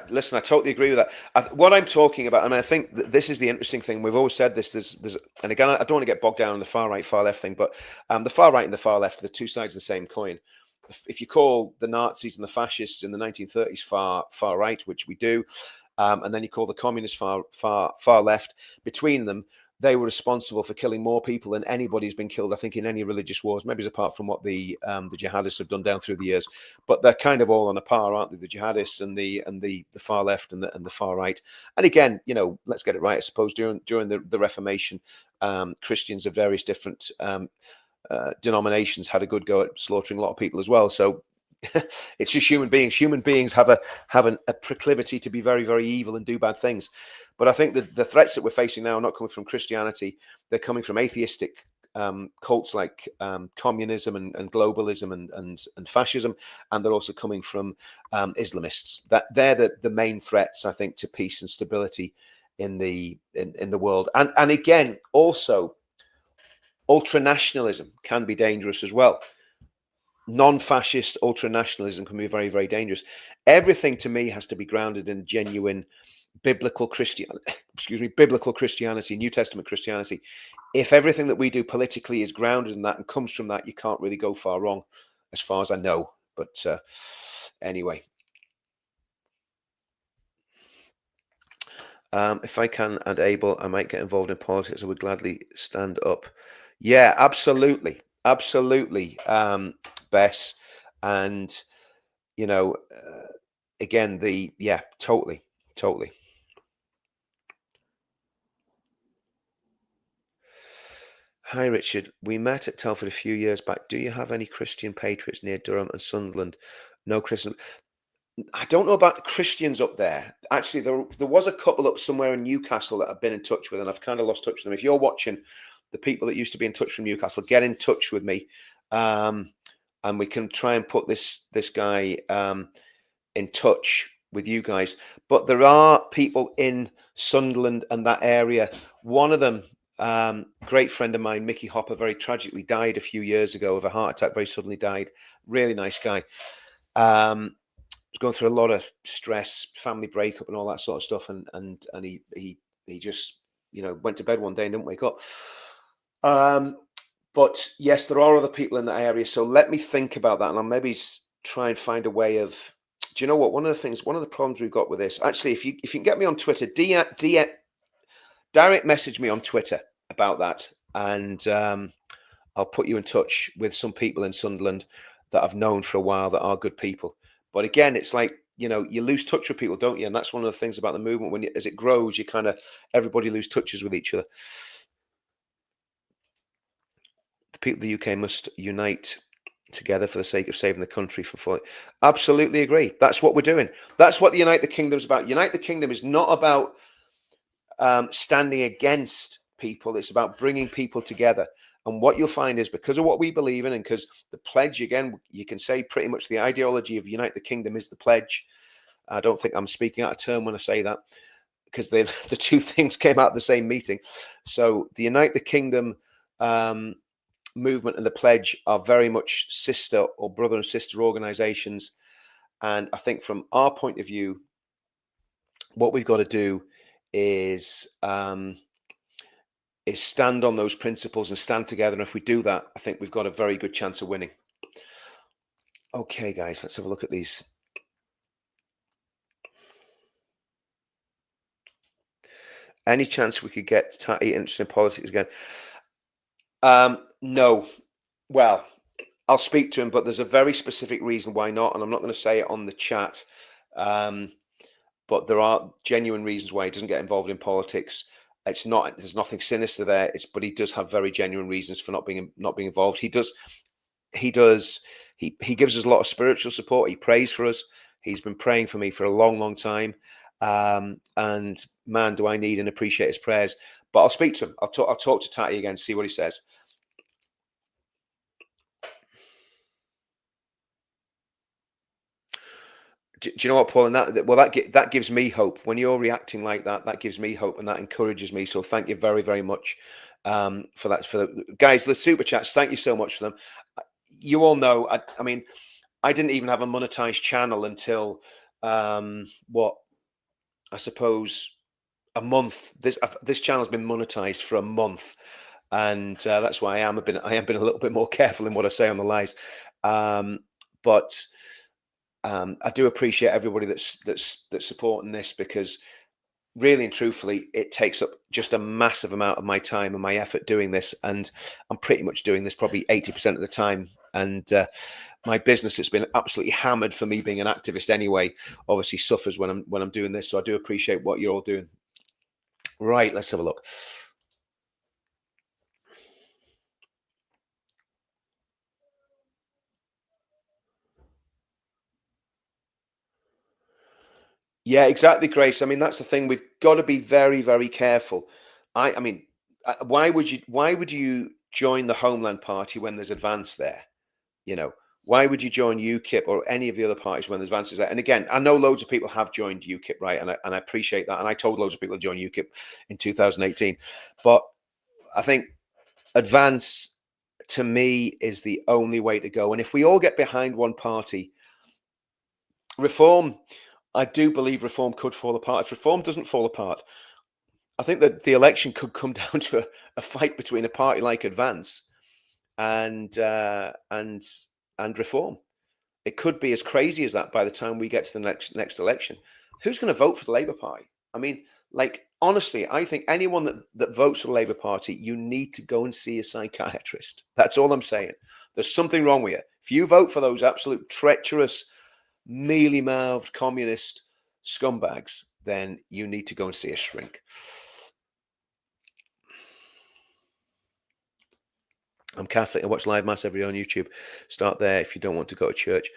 Speaker 1: Listen, I totally agree with that. What I'm talking about, and I think this is the interesting thing. We've always said this. And again, I don't want to get bogged down in the far right, far left thing, but the far right and the far left are the two sides of the same coin. if you call the Nazis and the fascists in the 1930s far right, which we do, and then you call the communists far left, between them, they were responsible for killing more people than anybody's been killed, I think, in any religious wars, maybe apart from what the jihadists have done down through the years. But they're kind of all on a par, aren't they? The jihadists and the far left and the far right. And again, let's get it right. I suppose during the Reformation, Christians of various different denominations had a good go at slaughtering a lot of people as well. So it's just human beings. Human beings have a proclivity to be very, very evil and do bad things. But I think that the threats that we're facing now are not coming from Christianity. They're coming from atheistic cults like communism and globalism and fascism, and they're also coming from Islamists. They're the main threats, I think, to peace and stability in the world. And again, also, ultranationalism can be dangerous as well. Non-fascist ultranationalism can be very, very dangerous. Everything to me has to be grounded in genuine biblical Christianity, New Testament Christianity. If everything that we do politically is grounded in that and comes from that, you can't really go far wrong, as far as I know. But anyway, if I can and able, I might get involved in politics. I would gladly stand up. Yeah, absolutely, Bess. And again, totally. Hi, Richard. We met at Telford a few years back. Do you have any Christian patriots near Durham and Sunderland? No Christian. I don't know about the Christians up there. Actually, there was a couple up somewhere in Newcastle that I've been in touch with, and I've kind of lost touch with them. If you're watching, the people that used to be in touch from Newcastle, get in touch with me, and we can try and put this guy in touch with you guys. But there are people in Sunderland and that area. One of them, great friend of mine, Mickey Hopper, very tragically died a few years ago of a heart attack. Very suddenly died. Really nice guy. Was going through a lot of stress, family breakup, and all that sort of stuff. And he just went to bed one day and didn't wake up. But yes, there are other people in that area. So let me think about that, and I'll maybe try and find a way of. Do you know what? One of the problems we've got with this, actually, if you can get me on Twitter, direct message me on Twitter about that, and I'll put you in touch with some people in Sunderland that I've known for a while that are good people. But again, it's like, you lose touch with people, don't you? And that's one of the things about the movement. As it grows, everybody lose touches with each other. The people of the UK must unite together for the sake of saving the country from falling. Absolutely agree. That's what we're doing. That's what the Unite the Kingdom is about. Unite the Kingdom is not about standing against people. It's about bringing people together. And what you'll find is, because of what we believe in, and because the pledge, again, you can say pretty much the ideology of Unite the Kingdom is the pledge. I don't think I'm speaking out of turn when I say that, because the two things came out of the same meeting. So the Unite the Kingdom movement and the pledge are very much sister or brother and sister organizations. And I think from our point of view, what we've got to do is stand on those principles and stand together. And if we do that, I think we've got a very good chance of winning. Okay, guys, let's have a look at these. Any chance we could get Tatty interested in politics again? No. Well, I'll speak to him, but there's a very specific reason why not, and I'm not going to say it on the chat. But there are genuine reasons why he doesn't get involved in politics. There's nothing sinister there. But he does have very genuine reasons for not being involved. He gives us a lot of spiritual support. He prays for us. He's been praying for me for a long, long time. And man, do I need and appreciate his prayers. But I'll speak to him. I'll talk to Tatty again, see what he says. Do you know what, Paul? And that gives me hope. When you're reacting like that, that gives me hope, and that encourages me. So thank you very, very much for that. For the guys, the super chats, thank you so much for them. You all know, I mean, I didn't even have a monetized channel until what, I suppose, a month. This channel's been monetized for a month, and that's why I am being a little bit more careful in what I say on the lives. But I do appreciate everybody that's supporting this, because really and truthfully, it takes up just a massive amount of my time and my effort doing this, and I'm pretty much doing this probably 80% of the time. And my business has been absolutely hammered for me being an activist anyway. Obviously, suffers when I'm doing this. So I do appreciate what you're all doing. Right, let's have a look. Yeah, exactly, Grace. I mean, that's the thing. We've got to be very, very careful. I mean, why would you join the Homeland Party when there's advance there? You know, why would you join UKIP or any of the other parties when there's advances there? And again, I know loads of people have joined UKIP, right? And I appreciate that. And I told loads of people to join UKIP in 2018. But I think advance, to me, is the only way to go. And if we all get behind one party, reform, I do believe reform could fall apart. If reform doesn't fall apart, I think that the election could come down to a fight between a party like Advance and and reform. It could be as crazy as that by the time we get to the next election. Who's going to vote for the Labour Party? I mean, like, honestly, I think anyone that votes for the Labour Party, you need to go and see a psychiatrist. That's all I'm saying. There's something wrong with you. If you vote for those absolute treacherous, mealy-mouthed communist scumbags, then you need to go and see a shrink. I'm Catholic. I watch live mass every day on YouTube. Start there if you don't want to go to church.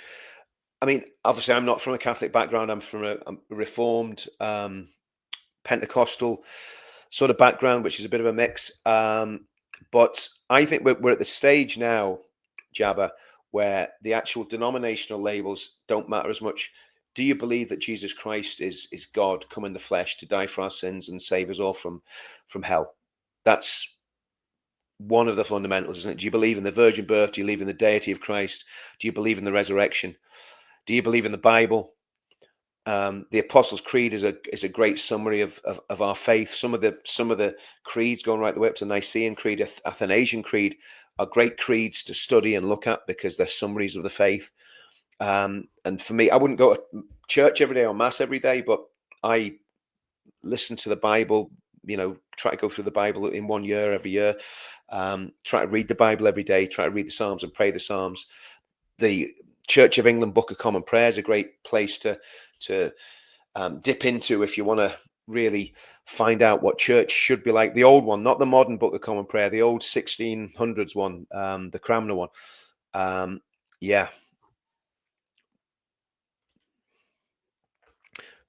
Speaker 1: I mean, obviously, I'm not from a Catholic background. I'm from a Reformed, Pentecostal sort of background, which is a bit of a mix. But I think we're at the stage now, Jabba, where the actual denominational labels don't matter as much. Do you believe that Jesus Christ is God come in the flesh to die for our sins and save us all from hell? That's one of the fundamentals, isn't it? Do you believe in the virgin birth? Do you believe in the deity of Christ? Do you believe in the resurrection? Do you believe in the Bible? The Apostles' Creed is a great summary of our faith. Some of the creeds going right the way up to the Nicene Creed, Athanasian Creed, are great creeds to study and look at because they're summaries of the faith. And for me, I wouldn't go to church every day or mass every day, but I listen to the Bible. Try to go through the Bible in 1 year every year. Try to read the Bible every day. Try to read the Psalms and pray the Psalms. The Church of England Book of Common Prayer is a great place to dip into if you want to really find out what church should be like. The old one, not the modern Book of Common Prayer, the old 1600s one, the Cranmer one. Yeah.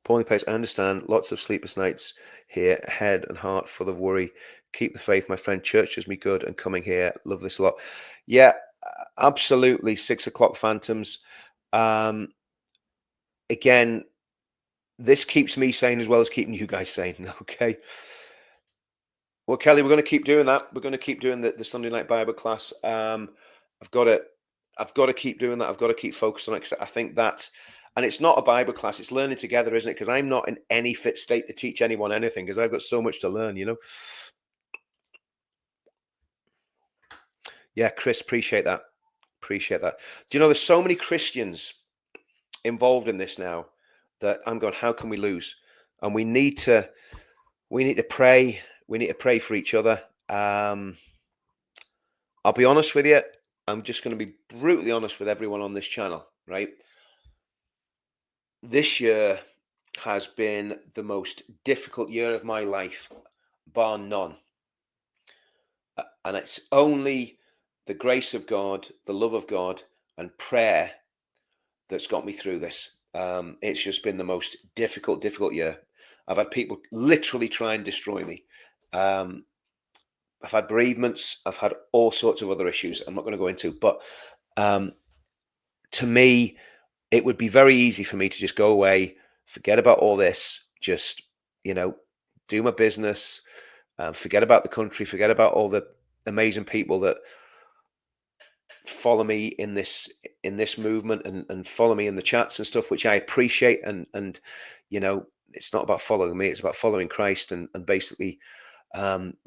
Speaker 1: Pauline Pace, I understand. Lots of sleepless nights here, head and heart full of worry. Keep the faith, my friend. Church does me good, and coming here, love this a lot. Yeah, absolutely. 6 o'clock phantoms. Again, this keeps me sane as well as keeping you guys sane. Okay. Well, Kelly, we're going to keep doing that. We're going to keep doing the Sunday night Bible class. I've got to keep doing that. I've got to keep focused on it, 'cause I think that, and it's not a Bible class. It's learning together, isn't it? Because I'm not in any fit state to teach anyone anything, because I've got so much to learn. Yeah, Chris, appreciate that. Appreciate that. Do you know there's so many Christians involved in this now that I'm going, how can we lose? And we need to pray. We need to pray for each other. I'll be honest with you. I'm just going to be brutally honest with everyone on this channel, right? This year has been the most difficult year of my life, bar none. And it's only the grace of God, the love of God, and prayer that's got me through this. It's just been the most difficult year. I've had people literally try and destroy me. I've had bereavements. I've had all sorts of other issues I'm not going to go into. But to me, it would be very easy for me to just go away, forget about all this, just, do my business, forget about the country, forget about all the amazing people that follow me in this movement and follow me in the chats and stuff, which I appreciate. And it's not about following me, it's about following Christ and basically helping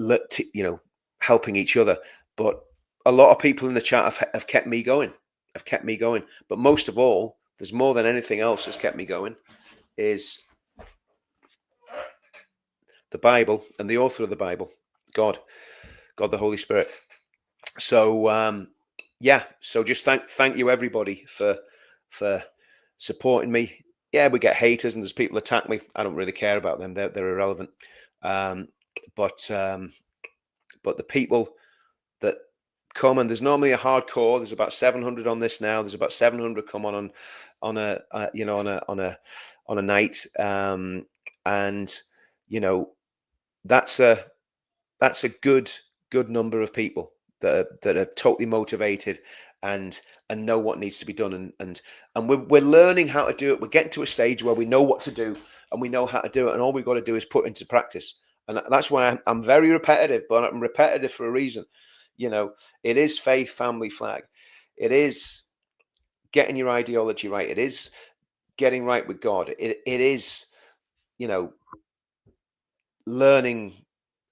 Speaker 1: each other. But a lot of people in the chat have kept me going. have kept me going. But most of all, there's more than anything else that's kept me going, is the Bible and the author of the Bible, God, the Holy Spirit. So yeah, so just thank you everybody for supporting me. Yeah, we get haters and there's people attack me. I don't really care about them. They're irrelevant. Um, but the people that come, and there's normally a hardcore. There's about 700 on this now. There's about 700 come on a on a night, and you know that's a good number of people that are totally motivated and know what needs to be done, and we're learning how to do it. We're getting to a stage where we know what to do and we know how to do it, and all we've got to do is put into practice. And that's why I'm very repetitive, but I'm repetitive for a reason. It is faith, family, flag. It is getting your ideology right. It is getting right with God. It is, learning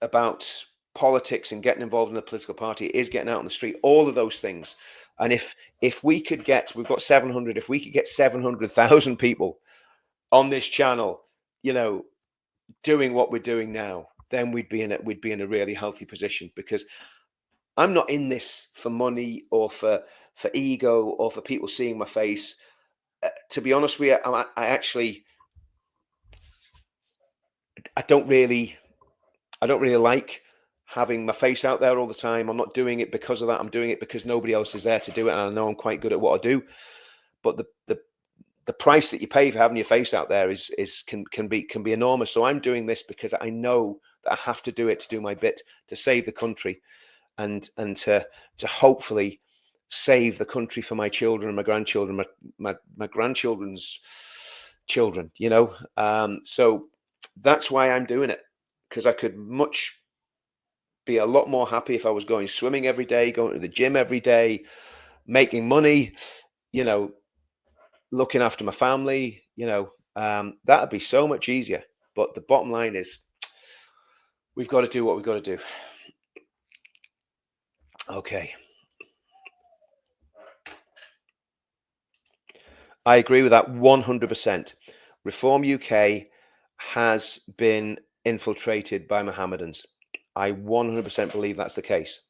Speaker 1: about politics and getting involved in a political party. It is getting out on the street. All of those things. And if we could we've got 700. If we could get 700,000 people on this channel, doing what we're doing now, then we'd be in a really healthy position. Because I'm not in this for money or for ego or for people seeing my face. To be honest with you, I don't really like having my face out there all the time. I'm not doing it because of that. I'm doing it because nobody else is there to do it, and I know I'm quite good at what I do. But the price that you pay for having your face out there can be enormous. So I'm doing this because I know that I have to do it to do my bit to save the country, and to hopefully save the country for my children and my grandchildren, my grandchildren's children. So that's why I'm doing it, because I could be a lot more happy if I was going swimming every day, going to the gym every day, making money, looking after my family, that'd be so much easier. But the bottom line is, we've got to do what we've got to do. Okay. I agree with that 100%. Reform UK has been infiltrated by Mohammedans. I 100% believe that's the case.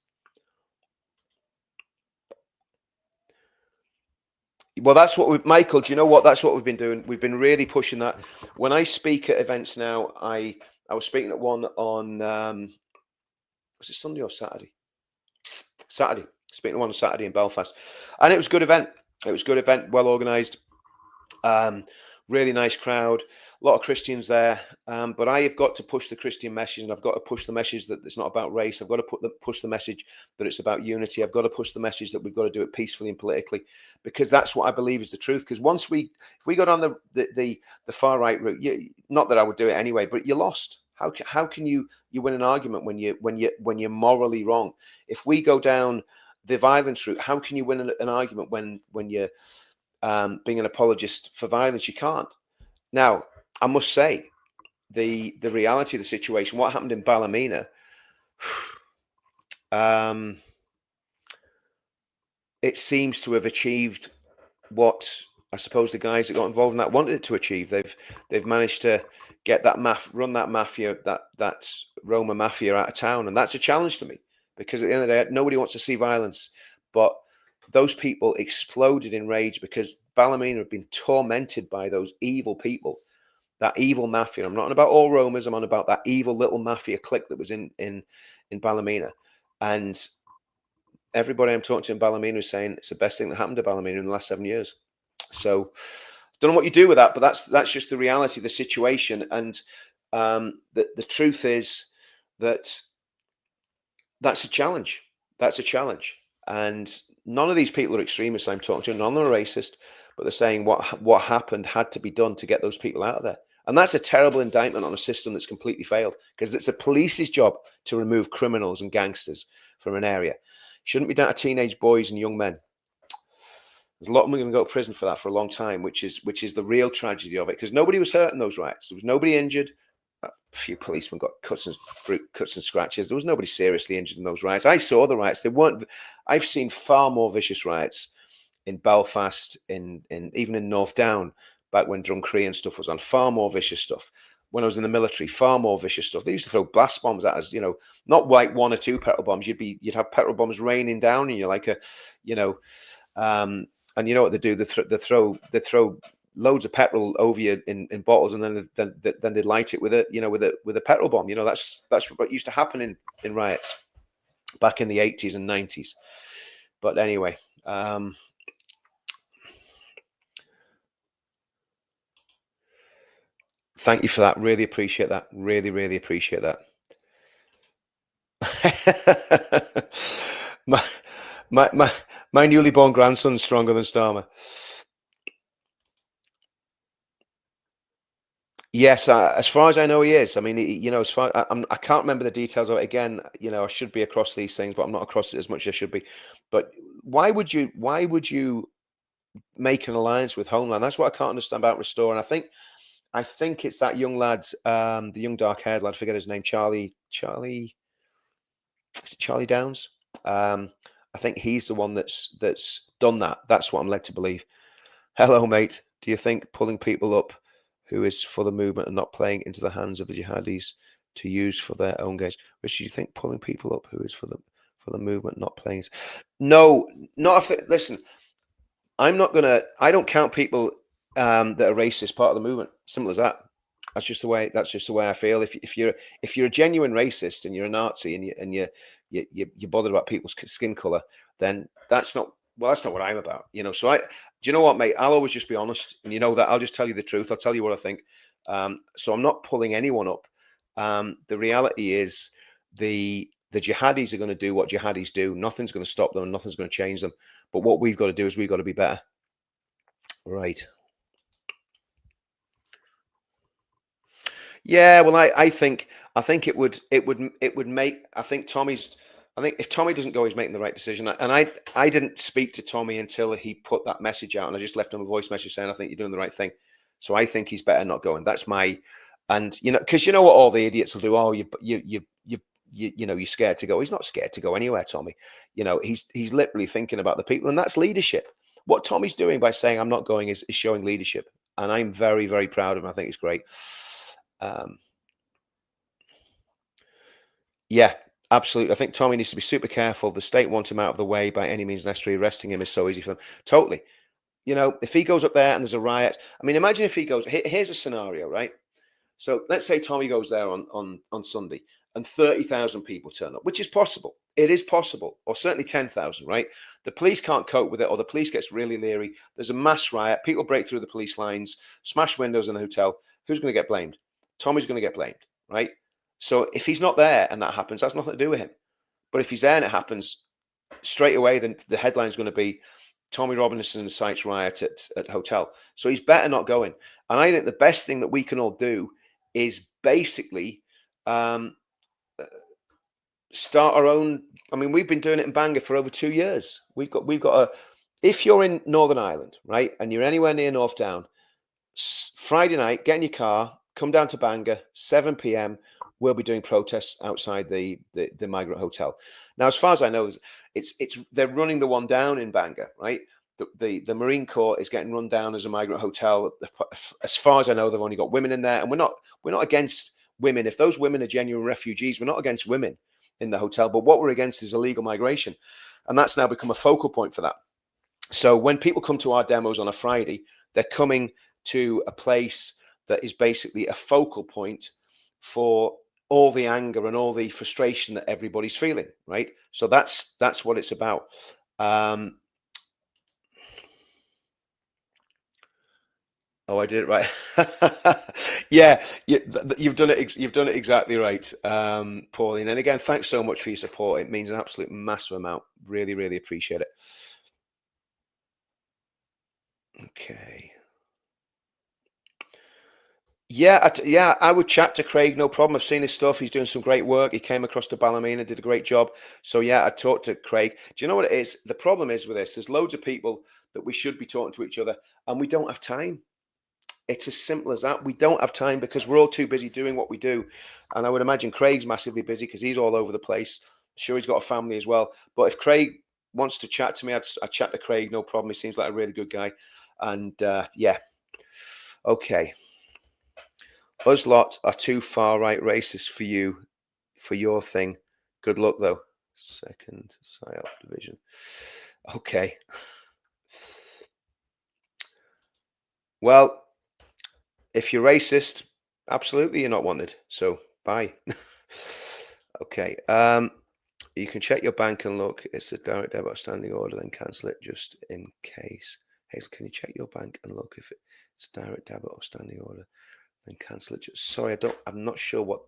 Speaker 1: Well, that's what Michael, do you know what? That's what we've been doing. We've been really pushing that. When I speak at events now, I was speaking at one on, was it Sunday or Saturday? Saturday. Speaking at one on Saturday in Belfast. And it was a good event. Well organised. Really nice crowd, a lot of Christians there, but I have got to push the Christian message, and I've got to push the message that it's not about race. I've got to push the message that it's about unity. I've got to push the message that we've got to do it peacefully and politically, because that's what I believe is the truth. Because if we got on the far right route, not that I would do it anyway, but you're lost. How can you win an argument when you're morally wrong? If we go down the violence route, how can you win an argument when you're being an apologist for violence? You can't. Now, I must say, the reality of the situation, what happened in Ballymena, it seems to have achieved what I suppose the guys that got involved in that wanted it to achieve. They've managed to get run that mafia, that Roma mafia out of town, and that's a challenge to me, because at the end of the day, nobody wants to see violence, but those people exploded in rage because Ballymena have been tormented by those evil people, that evil mafia. I'm not on about all Romas. I'm on about that evil little mafia clique that was in Ballymena. And everybody I'm talking to in Ballymena is saying it's the best thing that happened to Ballymena in the last 7 years. So don't know what you do with that, but that's just the reality of the situation. And the truth is that that's a challenge. That's a challenge. And none of these people are extremists I'm talking to. None of them are racist, but they're saying what happened had to be done to get those people out of there. And that's a terrible indictment on a system that's completely failed, because it's the police's job to remove criminals and gangsters from an area. It shouldn't be down to teenage boys and young men. There's a lot of them going to go to prison for that for a long time, which is the real tragedy of it, because nobody was hurt in those riots. There was nobody injured. A few policemen got cuts and scratches. There was nobody seriously injured in those riots. I saw the riots. They weren't. I've seen far more vicious riots in Belfast, in even in North Down, back when Drumcree and stuff was on, far more vicious stuff. When I was in the military, far more vicious stuff. They used to throw blast bombs at us, not like one or two petrol bombs. You'd have petrol bombs raining down, and you're like you know, and you know what they do? They throw loads of petrol over you in bottles, and then they light it with a petrol bomb. That's what used to happen in riots back in the 80s and 90s. But anyway, thank you for that. Really appreciate that. Really, really appreciate that. my, my newly born grandson's stronger than Starmer. Yes, as far as I know, he is. I mean, as far I can't remember the details of it. Again, I should be across these things, but I'm not across it as much as I should be. But why would you make an alliance with Homeland? That's what I can't understand about Restore. And I think it's that young lad, the young dark-haired lad. I forget his name, Charlie Downs. I think he's the one that's done that. That's what I'm led to believe. Hello, mate. Do you think pulling people up who is for the movement and not playing into the hands of the jihadis to use for their own gains? Which do you think pulling people up who is for the movement, not playing? No, not if listen. I don't count people that are racist part of the movement. Simple as that. That's just the way I feel. If you're a genuine racist and you're a Nazi and you're bothered about people's skin color, then that's not what I'm about. So do you know what, mate? I'll always just be honest, and you know that. I'll just tell you the truth. I'll tell you what I think. So I'm not pulling anyone up. The reality is the jihadis are going to do what jihadis do. Nothing's going to stop them, and nothing's going to change them. But what we've got to do is we've got to be better. Right. Yeah, well, I think it would make. I think if Tommy doesn't go, he's making the right decision. And I didn't speak to Tommy until he put that message out, and I just left him a voice message saying I think you're doing the right thing. So I think he's better not going. That's my, and because you know what all the idiots will do. Oh, you're scared to go. He's not scared to go anywhere, Tommy. He's literally thinking about the people, and that's leadership. What Tommy's doing by saying I'm not going is showing leadership, and I'm very, very proud of him. I think it's great. Yeah, absolutely. I think Tommy needs to be super careful. The state want him out of the way by any means necessary. Arresting him is so easy for them. Totally. If he goes up there and there's a riot, I mean, imagine if he goes. Here's a scenario, right? So let's say Tommy goes there on Sunday and 30,000 people turn up, which is possible. It is possible, or certainly 10,000, right? The police can't cope with it, or the police gets really leery. There's a mass riot. People break through the police lines, smash windows in the hotel. Who's going to get blamed? Tommy's going to get blamed, right? So if he's not there and that happens, that's nothing to do with him. But if he's there and it happens, straight away, then the headline's going to be Tommy Robinson incites riot at hotel. So he's better not going. And I think the best thing that we can all do is basically start our own. I mean, we've been doing it in Bangor for over 2 years. We've got a. If you're in Northern Ireland, right, and you're anywhere near North Down, Friday night, get in your car, come down to Bangor, 7 p.m. We'll be doing protests outside the migrant hotel. Now, as far as I know, they're running the one down in Bangor, right? The Marine Corps is getting run down as a migrant hotel. As far as I know, they've only got women in there, and we're not against women. If those women are genuine refugees, we're not against women in the hotel. But what we're against is illegal migration, and that's now become a focal point for that. So when people come to our demos on a Friday, they're coming to a place that is basically a focal point for all the anger and all the frustration that everybody's feeling, right? So that's what it's about. Oh, I did it right. Yeah, you've done it. You've done it exactly right, Pauline. And again, thanks so much for your support. It means an absolute massive amount. Really, really appreciate it. Okay. Yeah, I would chat to Craig, no problem. I've seen his stuff. He's doing some great work. He came across to Ballymena, did a great job. So yeah, I talked to Craig. Do you know what it is? The problem is with this, there's loads of people that we should be talking to each other, and we don't have time. It's as simple as that. We don't have time because we're all too busy doing what we do. And I would imagine Craig's massively busy because he's all over the place. Sure, he's got a family as well. But if Craig wants to chat to me, I'd chat to Craig, no problem. He seems like a really good guy. And yeah, okay. Us lot are too far right racist for you, for your thing. Good luck though. Second PSYOP division. Okay. Well, if you're racist, absolutely you're not wanted. So bye. Okay. You can check your bank and look. It's a direct debit outstanding order, then cancel it just in case. Hazel, can you check your bank and look if it's a direct debit outstanding order, then cancel it? Sorry, I'm not sure what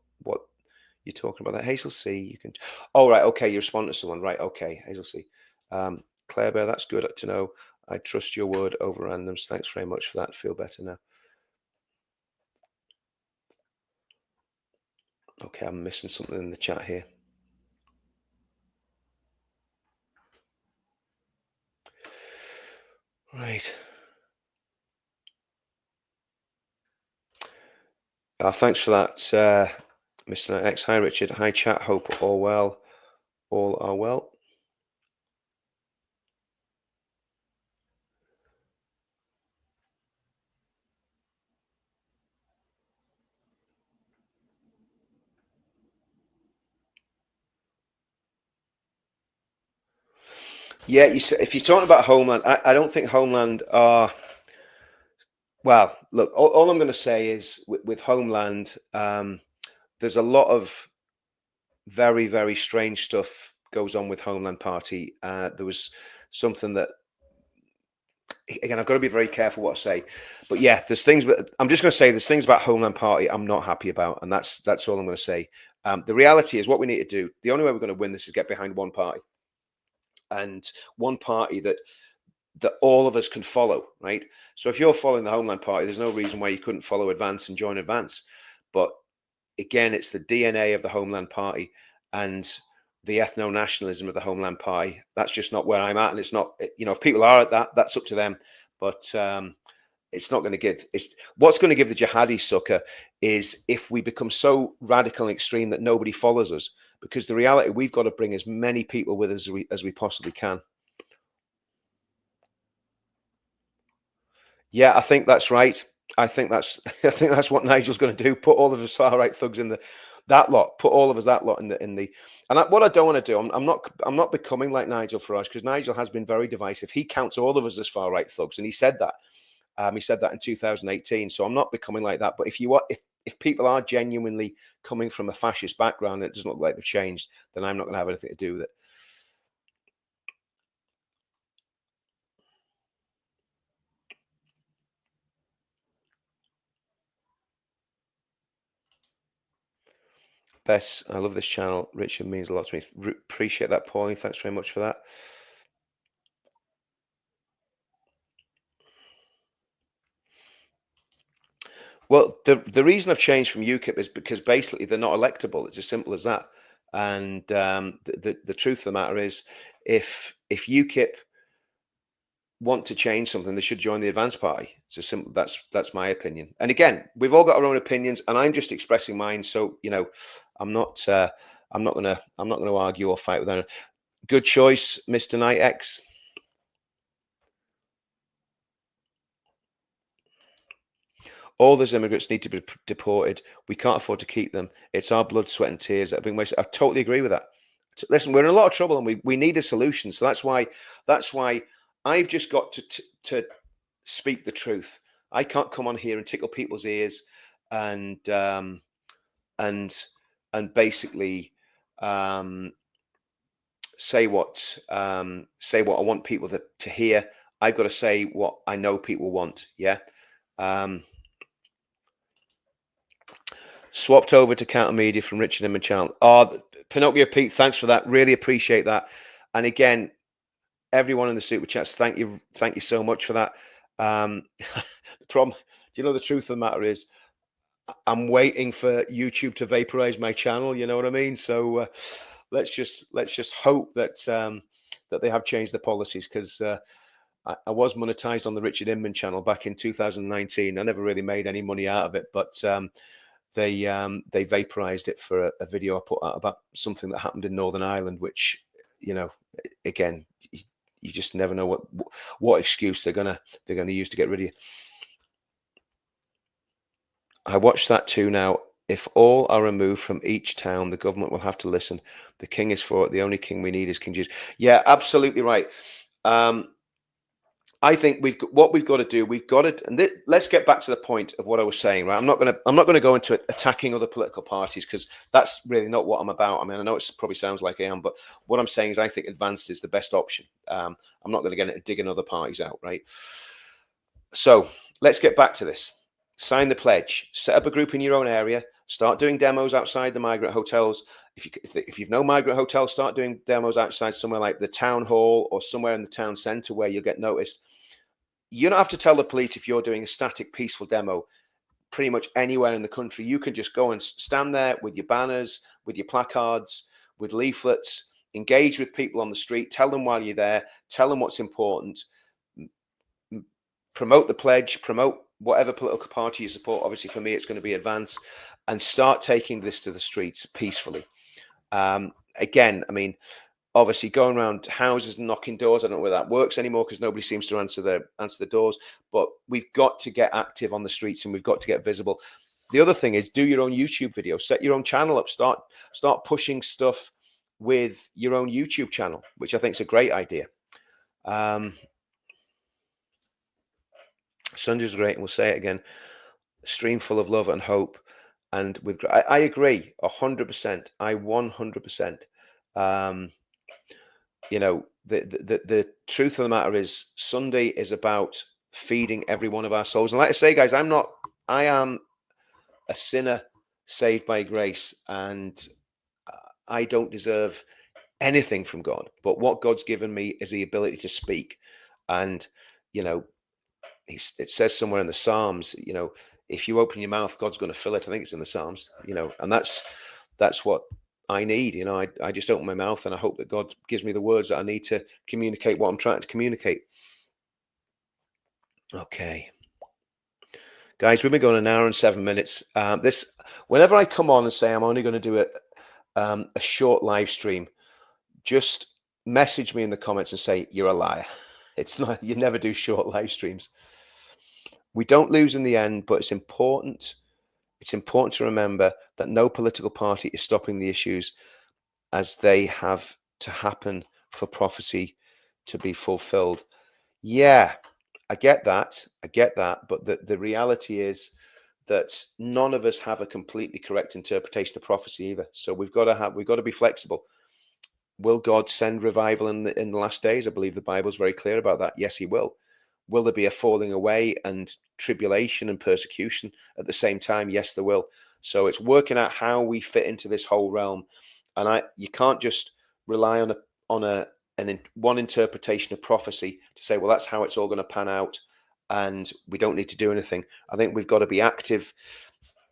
Speaker 1: you're talking about. That Hazel C. You can. Oh right, okay. You respond to someone, right? Okay, Hazel C. Claire Bear, that's good to know. I trust your word over randoms. Thanks very much for that. Feel better now. Okay, I'm missing something in the chat here. Right. Thanks for that, Mr. X. Hi, Richard. Hi, chat. Hope all well. All are well. Yeah, if you're talking about Homeland, I don't think Homeland are. Well, look, all I'm going to say is with Homeland, there's a lot of very, very strange stuff goes on with Homeland Party. There was something that, again, I've got to be very careful what I say, but yeah, there's things. But I'm just going to say there's things about Homeland Party I'm not happy about, and that's all I'm going to say. The reality is, what we need to do. The only way we're going to win this is get behind one party, and one party that all of us can follow, right? So if you're following the Homeland Party, there's no reason why you couldn't follow Advance and join Advance. But again, it's the DNA of the Homeland Party and the ethno-nationalism of the Homeland Party. That's just not where I'm at. And it's not, if people are at that, that's up to them. But it's not going to give, what's going to give the jihadi sucker is if we become so radical and extreme that nobody follows us. Because the reality, we've got to bring as many people with us as we possibly can. Yeah, I think that's right. I think that's I think that's what Nigel's going to do. Put all of the far right thugs in that lot. Put all of us that lot in the. And what I don't want to do, I'm not becoming like Nigel Farage, because Nigel has been very divisive. He counts all of us as far right thugs, and he said that. He said that in 2018. So I'm not becoming like that. But if people are genuinely coming from a fascist background and it doesn't look like they've changed, then I'm not going to have anything to do with it. Bess, I love this channel. Richard means a lot to me. Appreciate that, Pauline. Thanks very much for that. Well, the reason I've changed from UKIP is because basically they're not electable. It's as simple as that. And the truth of the matter is, if UKIP want to change something, they should join the Advance Party. It's as simple. That's my opinion. And again, we've all got our own opinions, and I'm just expressing mine. So I'm not gonna argue or fight with anyone. Good choice, Mr. Knight X. All those immigrants need to be deported. We can't afford to keep them. It's our blood, sweat, and tears that are being wasted. I totally agree with that. Listen, we're in a lot of trouble, and we need a solution. So that's why I've just got to speak the truth. I can't come on here and tickle people's ears and basically say what I want people to hear. I've got to say what I know people want. Yeah. Swapped over to Counter Media from Richard Inman channel. Oh, Pinocchio Pete, thanks for that. Really appreciate that. And again, everyone in the super chats, thank you so much for that. The problem, do you know, the truth of the matter is, I'm waiting for YouTube to vaporize my channel. You know what I mean? So let's just hope that that they have changed the policies, because I was monetized on the Richard Inman channel back in 2019. I never really made any money out of it, but they vaporized it for a video I put out about something that happened in Northern Ireland, which you know, again, you just never know what excuse they're gonna use to get rid of you. I watched that too now. If all are removed from each town, the government will have to listen. The king is for it. The only king we need is King Jesus. Yeah, absolutely right. I think what we've got to do. We've got to, and let's get back to the point of what I was saying. Right, I'm not going to go into attacking other political parties, because that's really not what I'm about. I mean, I know it probably sounds like I am, but what I'm saying is I think advanced is the best option. I'm not going to get into digging other parties out, right? So let's get back to this. Sign the pledge. Set up a group in your own area. Start doing demos outside the migrant hotels. If you've no migrant hotels, start doing demos outside somewhere like the town hall or somewhere in the town centre where you'll get noticed. You don't have to tell the police if you're doing a static, peaceful demo pretty much anywhere in the country. You can just go and stand there with your banners, with your placards, with leaflets, engage with people on the street, tell them while you're there, tell them what's important, promote the pledge, promote whatever political party you support. Obviously, for me, it's going to be Advance, and start taking this to the streets peacefully. Again, I mean, obviously going around houses and knocking doors, I don't know whether that works anymore because nobody seems to answer the doors, but we've got to get active on the streets and we've got to get visible. The other thing is, do your own YouTube video, set your own channel up, start pushing stuff with your own YouTube channel, which I think is a great idea. Sunday's great, and we'll say it again. Stream full of love and hope, and with I agree 100%. I 100%. You know, the truth of the matter is, Sunday is about feeding every one of our souls. And like I say, guys, I am a sinner saved by grace, and I don't deserve anything from God. But what God's given me is the ability to speak. And, you know, it says somewhere in the Psalms, you know, if you open your mouth, God's going to fill it. I think it's in the Psalms, you know, and that's what I need. You know, I just open my mouth and I hope that God gives me the words that I need to communicate what I'm trying to communicate. Okay. Guys, we've been going an hour and 7 minutes. Whenever I come on and say I'm only going to do a short live stream, just message me in the comments and say you're a liar. It's not, you never do short live streams. We don't lose in the end, but it's important. It's important to remember that no political party is stopping the issues, as they have to happen for prophecy to be fulfilled. Yeah, I get that. But the reality is that none of us have a completely correct interpretation of prophecy either. So we've got to be flexible. Will God send revival in the last days? I believe the Bible's very clear about that. Yes, he will. Will there be a falling away and tribulation and persecution at the same time? Yes, there will. So it's working out how we fit into this whole realm. And you can't just rely on one interpretation of prophecy to say, well, that's how it's all going to pan out, and we don't need to do anything. I think we've got to be active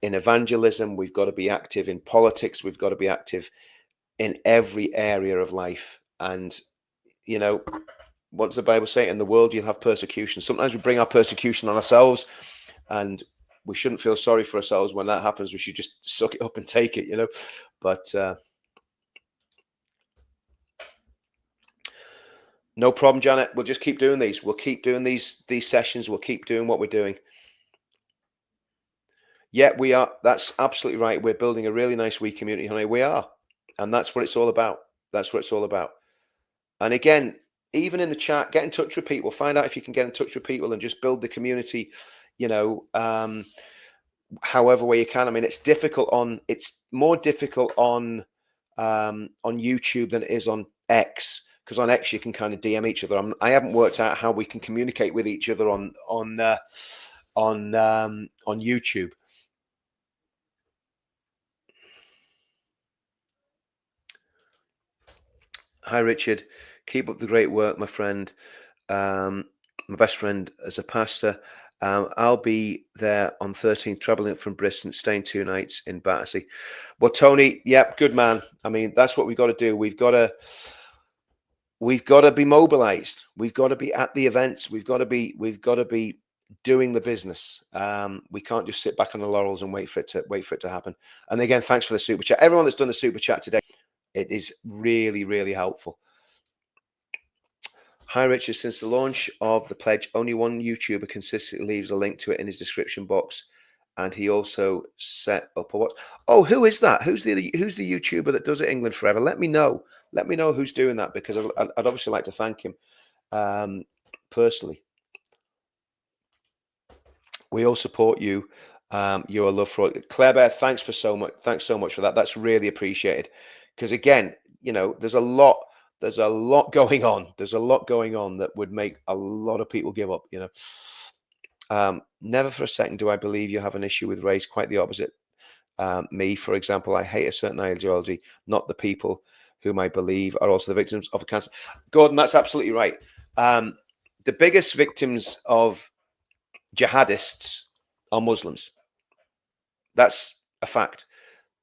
Speaker 1: in evangelism. We've got to be active in politics. We've got to be active in every area of life. And, you know, what does the Bible say? In the world, you'll have persecution. Sometimes we bring our persecution on ourselves, and we shouldn't feel sorry for ourselves when that happens. We should just suck it up and take it, you know. But no problem, Janet. We'll just keep doing these. We'll keep doing these sessions. We'll keep doing what we're doing. Yeah, we are. That's absolutely right. We're building a really nice wee community, honey. We are. And that's what it's all about. That's what it's all about. And again, even in the chat, get in touch with people. Find out if you can get in touch with people and just build the community, you know, however way you can. I mean, it's more difficult on YouTube than it is on X, because on X you can kind of DM each other. I haven't worked out how we can communicate with each other on YouTube. Hi, Richard. Keep up the great work, my friend. My best friend as a pastor. I'll be there on 13th, traveling from Bristol, staying 2 nights in Battersea. Well, Tony, yep, good man. I mean, that's what we've got to do. We've got to be mobilized. We've got to be at the events. We've got to be doing the business. We can't just sit back on the laurels and wait for it to happen. And again, thanks for the super chat. Everyone that's done the super chat today, it is really, really helpful. Hi, Richard. Since the launch of the pledge, only one YouTuber consistently leaves a link to it in his description box, and he also set up a what? Oh, who is that? Who's the YouTuber that does it? England Forever. Let me know. Let me know who's doing that, because I'd obviously like to thank him personally. We all support you. Your love for it. Claire Bear, thanks for so much. Thanks so much for that. That's really appreciated. Because again, there's a lot. There's a lot going on. There's a lot going on that would make a lot of people give up. Never for a second do I believe you have an issue with race. Quite the opposite. Me, for example, I hate a certain ideology, not the people whom I believe are also the victims of cancer. Gordon, that's absolutely right. The biggest victims of jihadists are Muslims. That's a fact.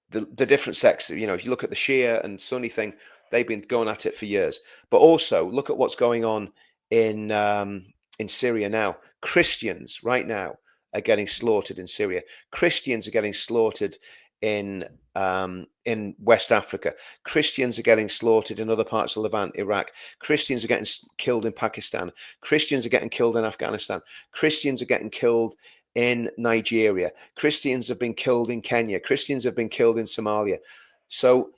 Speaker 1: The different sects, if you look at the Shia and Sunni thing, they've been going at it for years. But also look at what's going on in Syria now. Christians right now are getting slaughtered in Syria. Christians are getting slaughtered in West Africa. Christians are getting slaughtered in other parts of Levant, Iraq. Christians are getting killed in Pakistan. Christians are getting killed in Afghanistan. Christians are getting killed in Nigeria. Christians have been killed in Kenya. Christians have been killed in Somalia. So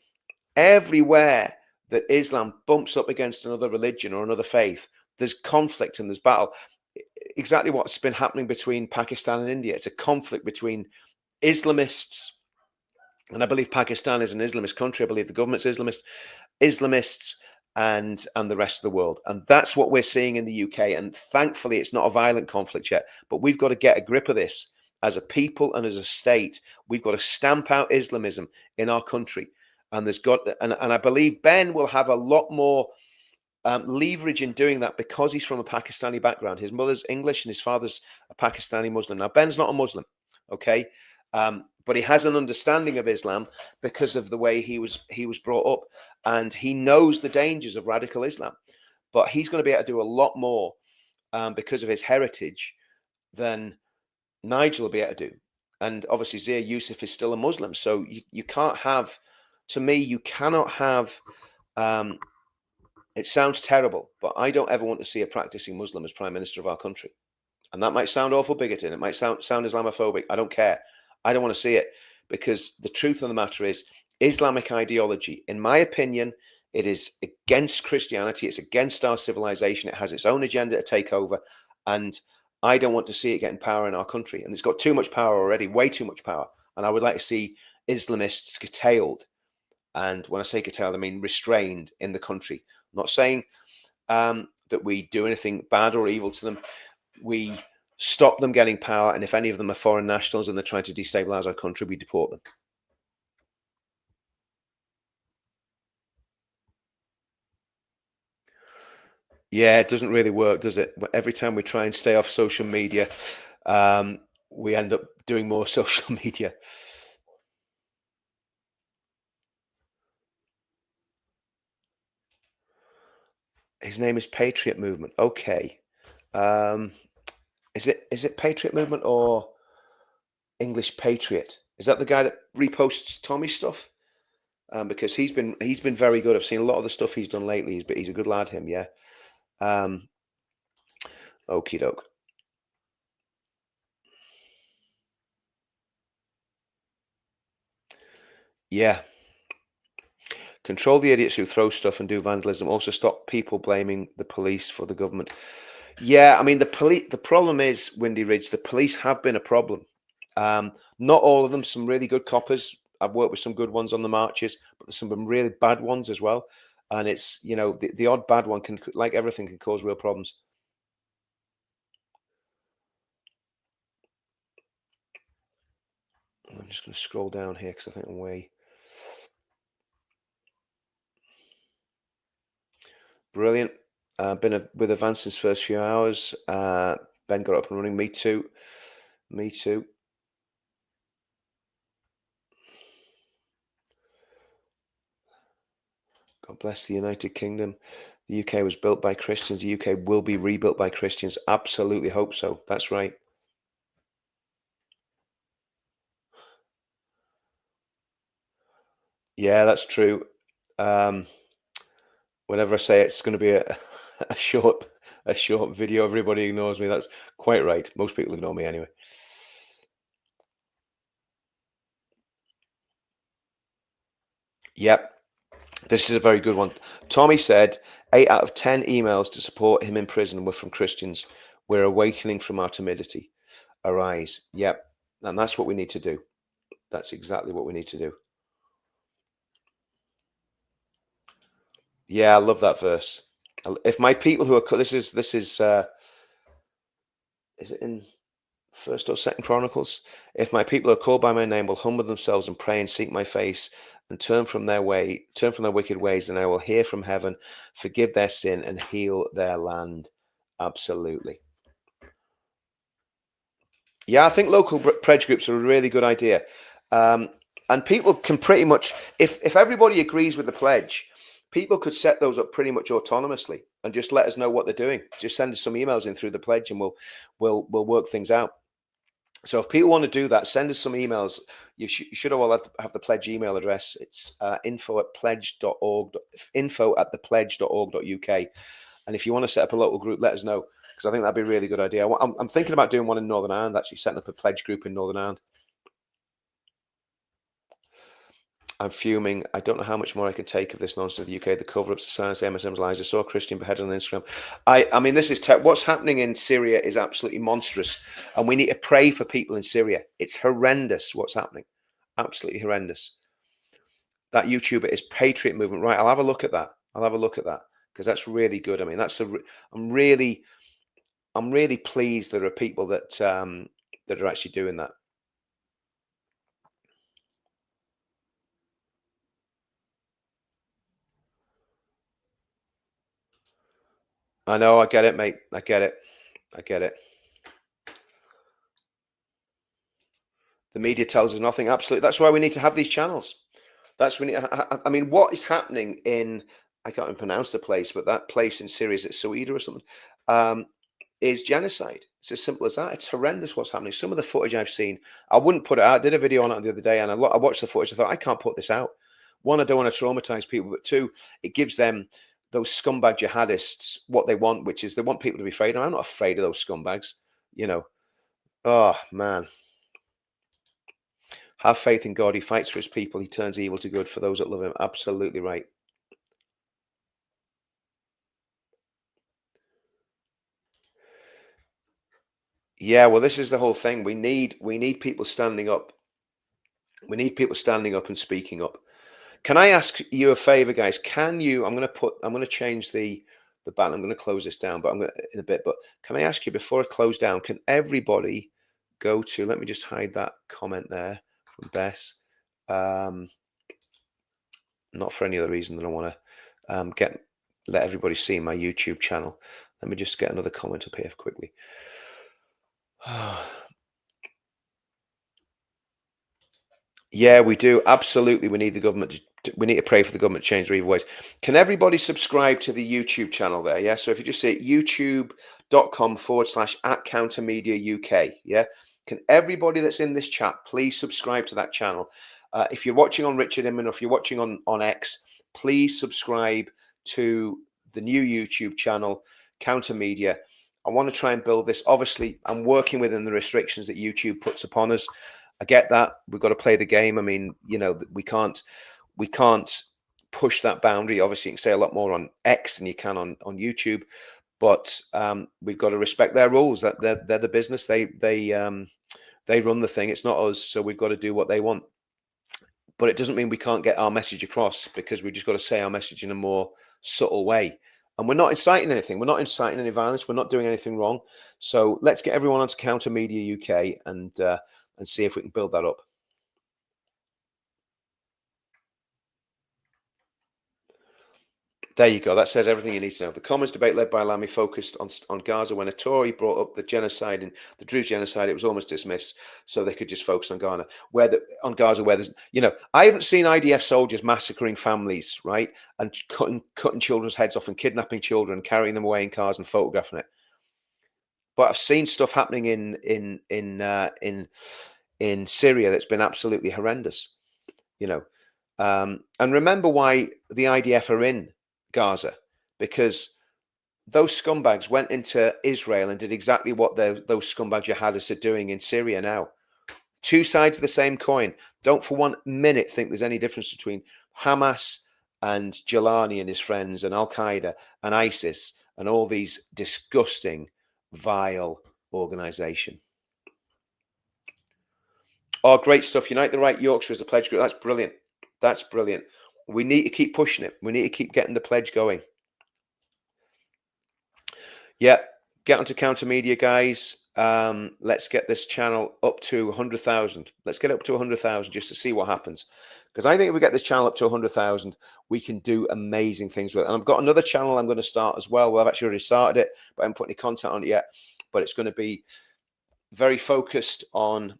Speaker 1: everywhere that Islam bumps up against another religion or another faith, there's conflict and there's battle. Exactly what's been happening between Pakistan and India. It's a conflict between Islamists, and I believe Pakistan is an Islamist country. I believe the government's Islamists, and the rest of the world. And that's what we're seeing in the UK. And thankfully, it's not a violent conflict yet. But we've got to get a grip of this as a people and as a state. We've got to stamp out Islamism in our country. And and I believe Ben will have a lot more leverage in doing that, because he's from a Pakistani background. His mother's English and his father's a Pakistani Muslim. Now, Ben's not a Muslim, okay? But he has an understanding of Islam because of the way he was brought up, and he knows the dangers of radical Islam. But he's going to be able to do a lot more because of his heritage than Nigel will be able to do. And obviously, Zia Yusuf is still a Muslim, so you can't have. To me, you cannot have. It sounds terrible, but I don't ever want to see a practicing Muslim as prime minister of our country. And that might sound awful bigoted. It might sound Islamophobic. I don't care. I don't want to see it, because the truth of the matter is, Islamic ideology, in my opinion, it is against Christianity. It's against our civilization. It has its own agenda to take over. And I don't want to see it getting power in our country. And it's got too much power already, way too much power. And I would like to see Islamists curtailed. And when I say curtailed, I mean restrained in the country. I'm not saying that we do anything bad or evil to them. We stop them getting power, and if any of them are foreign nationals and they're trying to destabilize our country, we deport them. Yeah, it doesn't really work, does it? Every time we try and stay off social media, we end up doing more social media. His name is Patriot Movement. Okay. Is it Patriot Movement or English Patriot? Is that the guy that reposts Tommy stuff? Because he's been very good. I've seen a lot of the stuff he's done lately. He's a good lad, him. Yeah. Okie doke. Yeah. Control the idiots who throw stuff and do vandalism. Also stop people blaming the police for the government. Yeah, I mean, the problem is, Windy Ridge, the police have been a problem. Not all of them. Some really good coppers. I've worked with some good ones on the marches, but there's some really bad ones as well. And it's, the odd bad one can, like everything, can cause real problems. I'm just going to scroll down here because I think I'm way. Brilliant. Been with Advance since first few hours. Ben got up and running. Me too. Me too. God bless the United Kingdom. The UK was built by Christians. The UK will be rebuilt by Christians. Absolutely hope so. That's right. Yeah, that's true. Whenever I say it's going to be a short a short video. Everybody ignores me. That's quite right. Most people ignore me anyway. Yep, this is a very good one. Tommy said 8 out of 10 emails to support him in prison were from Christians. We're awakening from our timidity. Arise. Yep, and that's what we need to do. That's exactly what we need to do. Yeah, I love that verse. If my people who are is it in First or Second Chronicles? If my people who are called by my name will humble themselves and pray and seek my face and turn from their wicked ways, then I will hear from heaven, forgive their sin and heal their land. Absolutely. Yeah, I think local pledge groups are a really good idea. Um, and people can pretty much, if everybody agrees with the pledge, people could set those up pretty much autonomously and just let us know what they're doing. Just send us some emails in through the pledge, and we'll work things out. So if people want to do that, send us some emails. You should all have the pledge email address. It's info@thepledge.org.uk. And if you want to set up a local group, let us know, because I think that'd be a really good idea. I'm thinking about doing one in Northern Ireland, actually setting up a pledge group in Northern Ireland. I'm fuming. I don't know how much more I can take of this nonsense of the UK. The cover-ups, the science, the MSM's lies. I saw a Christian beheaded on Instagram. I mean, this is what's happening in Syria is absolutely monstrous, and we need to pray for people in Syria. It's horrendous what's happening. Absolutely horrendous. That YouTuber is Patriot Movement, right? I'll have a look at that. I'll have a look at that, because that's really good. I mean, I'm really pleased there are people that that are actually doing that. I know, I get it, mate. I get it. I get it. The media tells us nothing. Absolutely. That's why we need to have these channels. That's when I mean, what is happening in, I can't even pronounce the place, but that place in Syria, is it Saida or something? Is genocide. It's as simple as that. It's horrendous what's happening. Some of the footage I've seen, I wouldn't put it out. I did a video on it the other day, and I watched the footage. I thought, I can't put this out. One, I don't want to traumatize people, but two, it gives them, those scumbag jihadists, what they want, which is they want people to be afraid. And I'm not afraid of those scumbags, you know. Oh man, have faith in God. He fights for his people. He turns evil to good for those that love him. Absolutely right. Yeah, well, this is the whole thing. We need people standing up. We need people standing up and speaking up. Can I ask you a favor, guys? Can you? I'm going to change the button. I'm going to close this down, but I'm going to in a bit. But can I ask you before I close down? Can everybody go to? Let me just hide that comment there from Bess. Not for any other reason than I want to let everybody see my YouTube channel. Let me just get another comment up here quickly. Yeah, we do. Absolutely. We need the government we need to pray for the government to change their evil ways. Can everybody subscribe to the YouTube channel there? Yeah. So if you just say youtube.com/@countermedia UK. Yeah. Can everybody that's in this chat please subscribe to that channel? If you're watching on Richard Inman, or if you're watching on X, please subscribe to the new YouTube channel, Counter Media. I want to try and build this. Obviously, I'm working within the restrictions that YouTube puts upon us. I get that. We've got to play the game. I mean, we can't push that boundary. Obviously, you can say a lot more on X than you can on YouTube, but we've got to respect their rules. That they're the business. They run the thing. It's not us. So we've got to do what they want. But it doesn't mean we can't get our message across, because we've just got to say our message in a more subtle way. And we're not inciting anything. We're not inciting any violence. We're not doing anything wrong. So let's get everyone onto Counter Media UK and see if we can build that up. There you go. That says everything you need to know. The Commons debate led by Lamy focused on Gaza. When a Tory brought up the genocide and the Druze genocide, it was almost dismissed, so they could just focus on Gaza. On Gaza, where there's, I haven't seen IDF soldiers massacring families, right, and cutting children's heads off and kidnapping children, carrying them away in cars and photographing it. But I've seen stuff happening in Syria that's been absolutely horrendous. And remember why the IDF are in Gaza, because those scumbags went into Israel and did exactly what those scumbag jihadists are doing in Syria now. Two sides of the same coin. Don't for 1 minute think there's any difference between Hamas and Jelani and his friends and Al Qaeda and ISIS and all these disgusting, vile organization. Oh, great stuff. Unite the Right Yorkshire as a pledge group. That's brilliant. That's brilliant. We need to keep pushing it. We need to keep getting the pledge going. Yeah, get onto Counter Media, guys. Let's get this channel up to 100,000. Let's get it up to 100,000 just to see what happens. Because I think if we get this channel up to 100,000, we can do amazing things with it. And I've got another channel I'm going to start as well. Well, I've actually already started it, but I haven't put any content on it yet. But it's going to be very focused on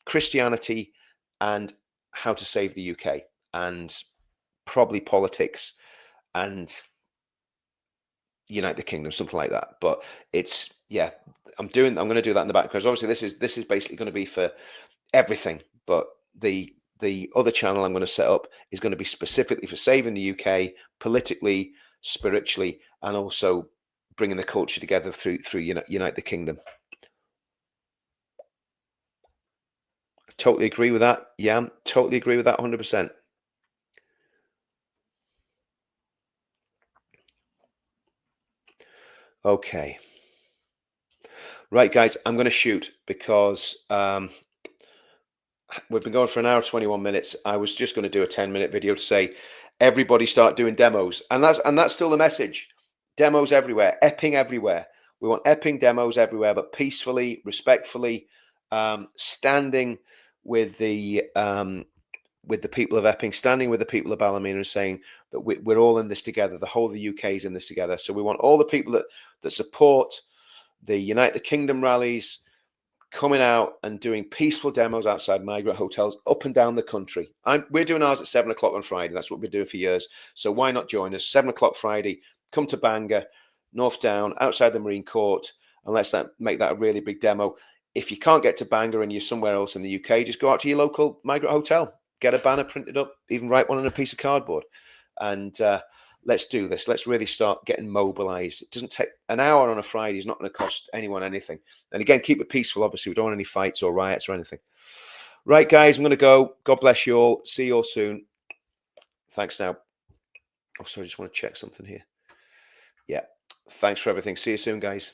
Speaker 1: Christianity and how to save the UK and probably politics and unite the kingdom, something like that. But it's, yeah, I'm going to do that in the back because obviously this is basically going to be for everything. But the other channel I'm going to set up is going to be specifically for saving the UK politically, spiritually, and also bringing the culture together through unite the kingdom. Totally agree with that. Yeah, totally agree with that 100%. Okay. Right, guys, I'm going to shoot because we've been going for an hour, 21 minutes. I was just going to do a 10-minute video to say, everybody start doing demos. And that's still the message. Demos everywhere, Epping everywhere. We want Epping demos everywhere, but peacefully, respectfully, standing with the people of Epping, standing with the people of Ballymena and saying that we're all in this together. The whole of the UK is in this together. So we want all the people that support the Unite the Kingdom rallies coming out and doing peaceful demos outside migrant hotels up and down the country. We're doing ours at 7 o'clock on Friday. That's what we've been doing for years. So why not join us? 7 o'clock Friday, come to Bangor, North Down, outside the Marine Court, and let's make that a really big demo. If you can't get to Bangor and you're somewhere else in the UK, just go out to your local migrant hotel, get a banner printed up, even write one on a piece of cardboard. And let's do this. Let's really start getting mobilized. It doesn't take an hour on a Friday. It's not going to cost anyone anything. And again, keep it peaceful. Obviously, we don't want any fights or riots or anything. Right, guys, I'm going to go. God bless you all. See you all soon. Thanks now. Oh, sorry, I just want to check something here. Yeah. Thanks for everything. See you soon, guys.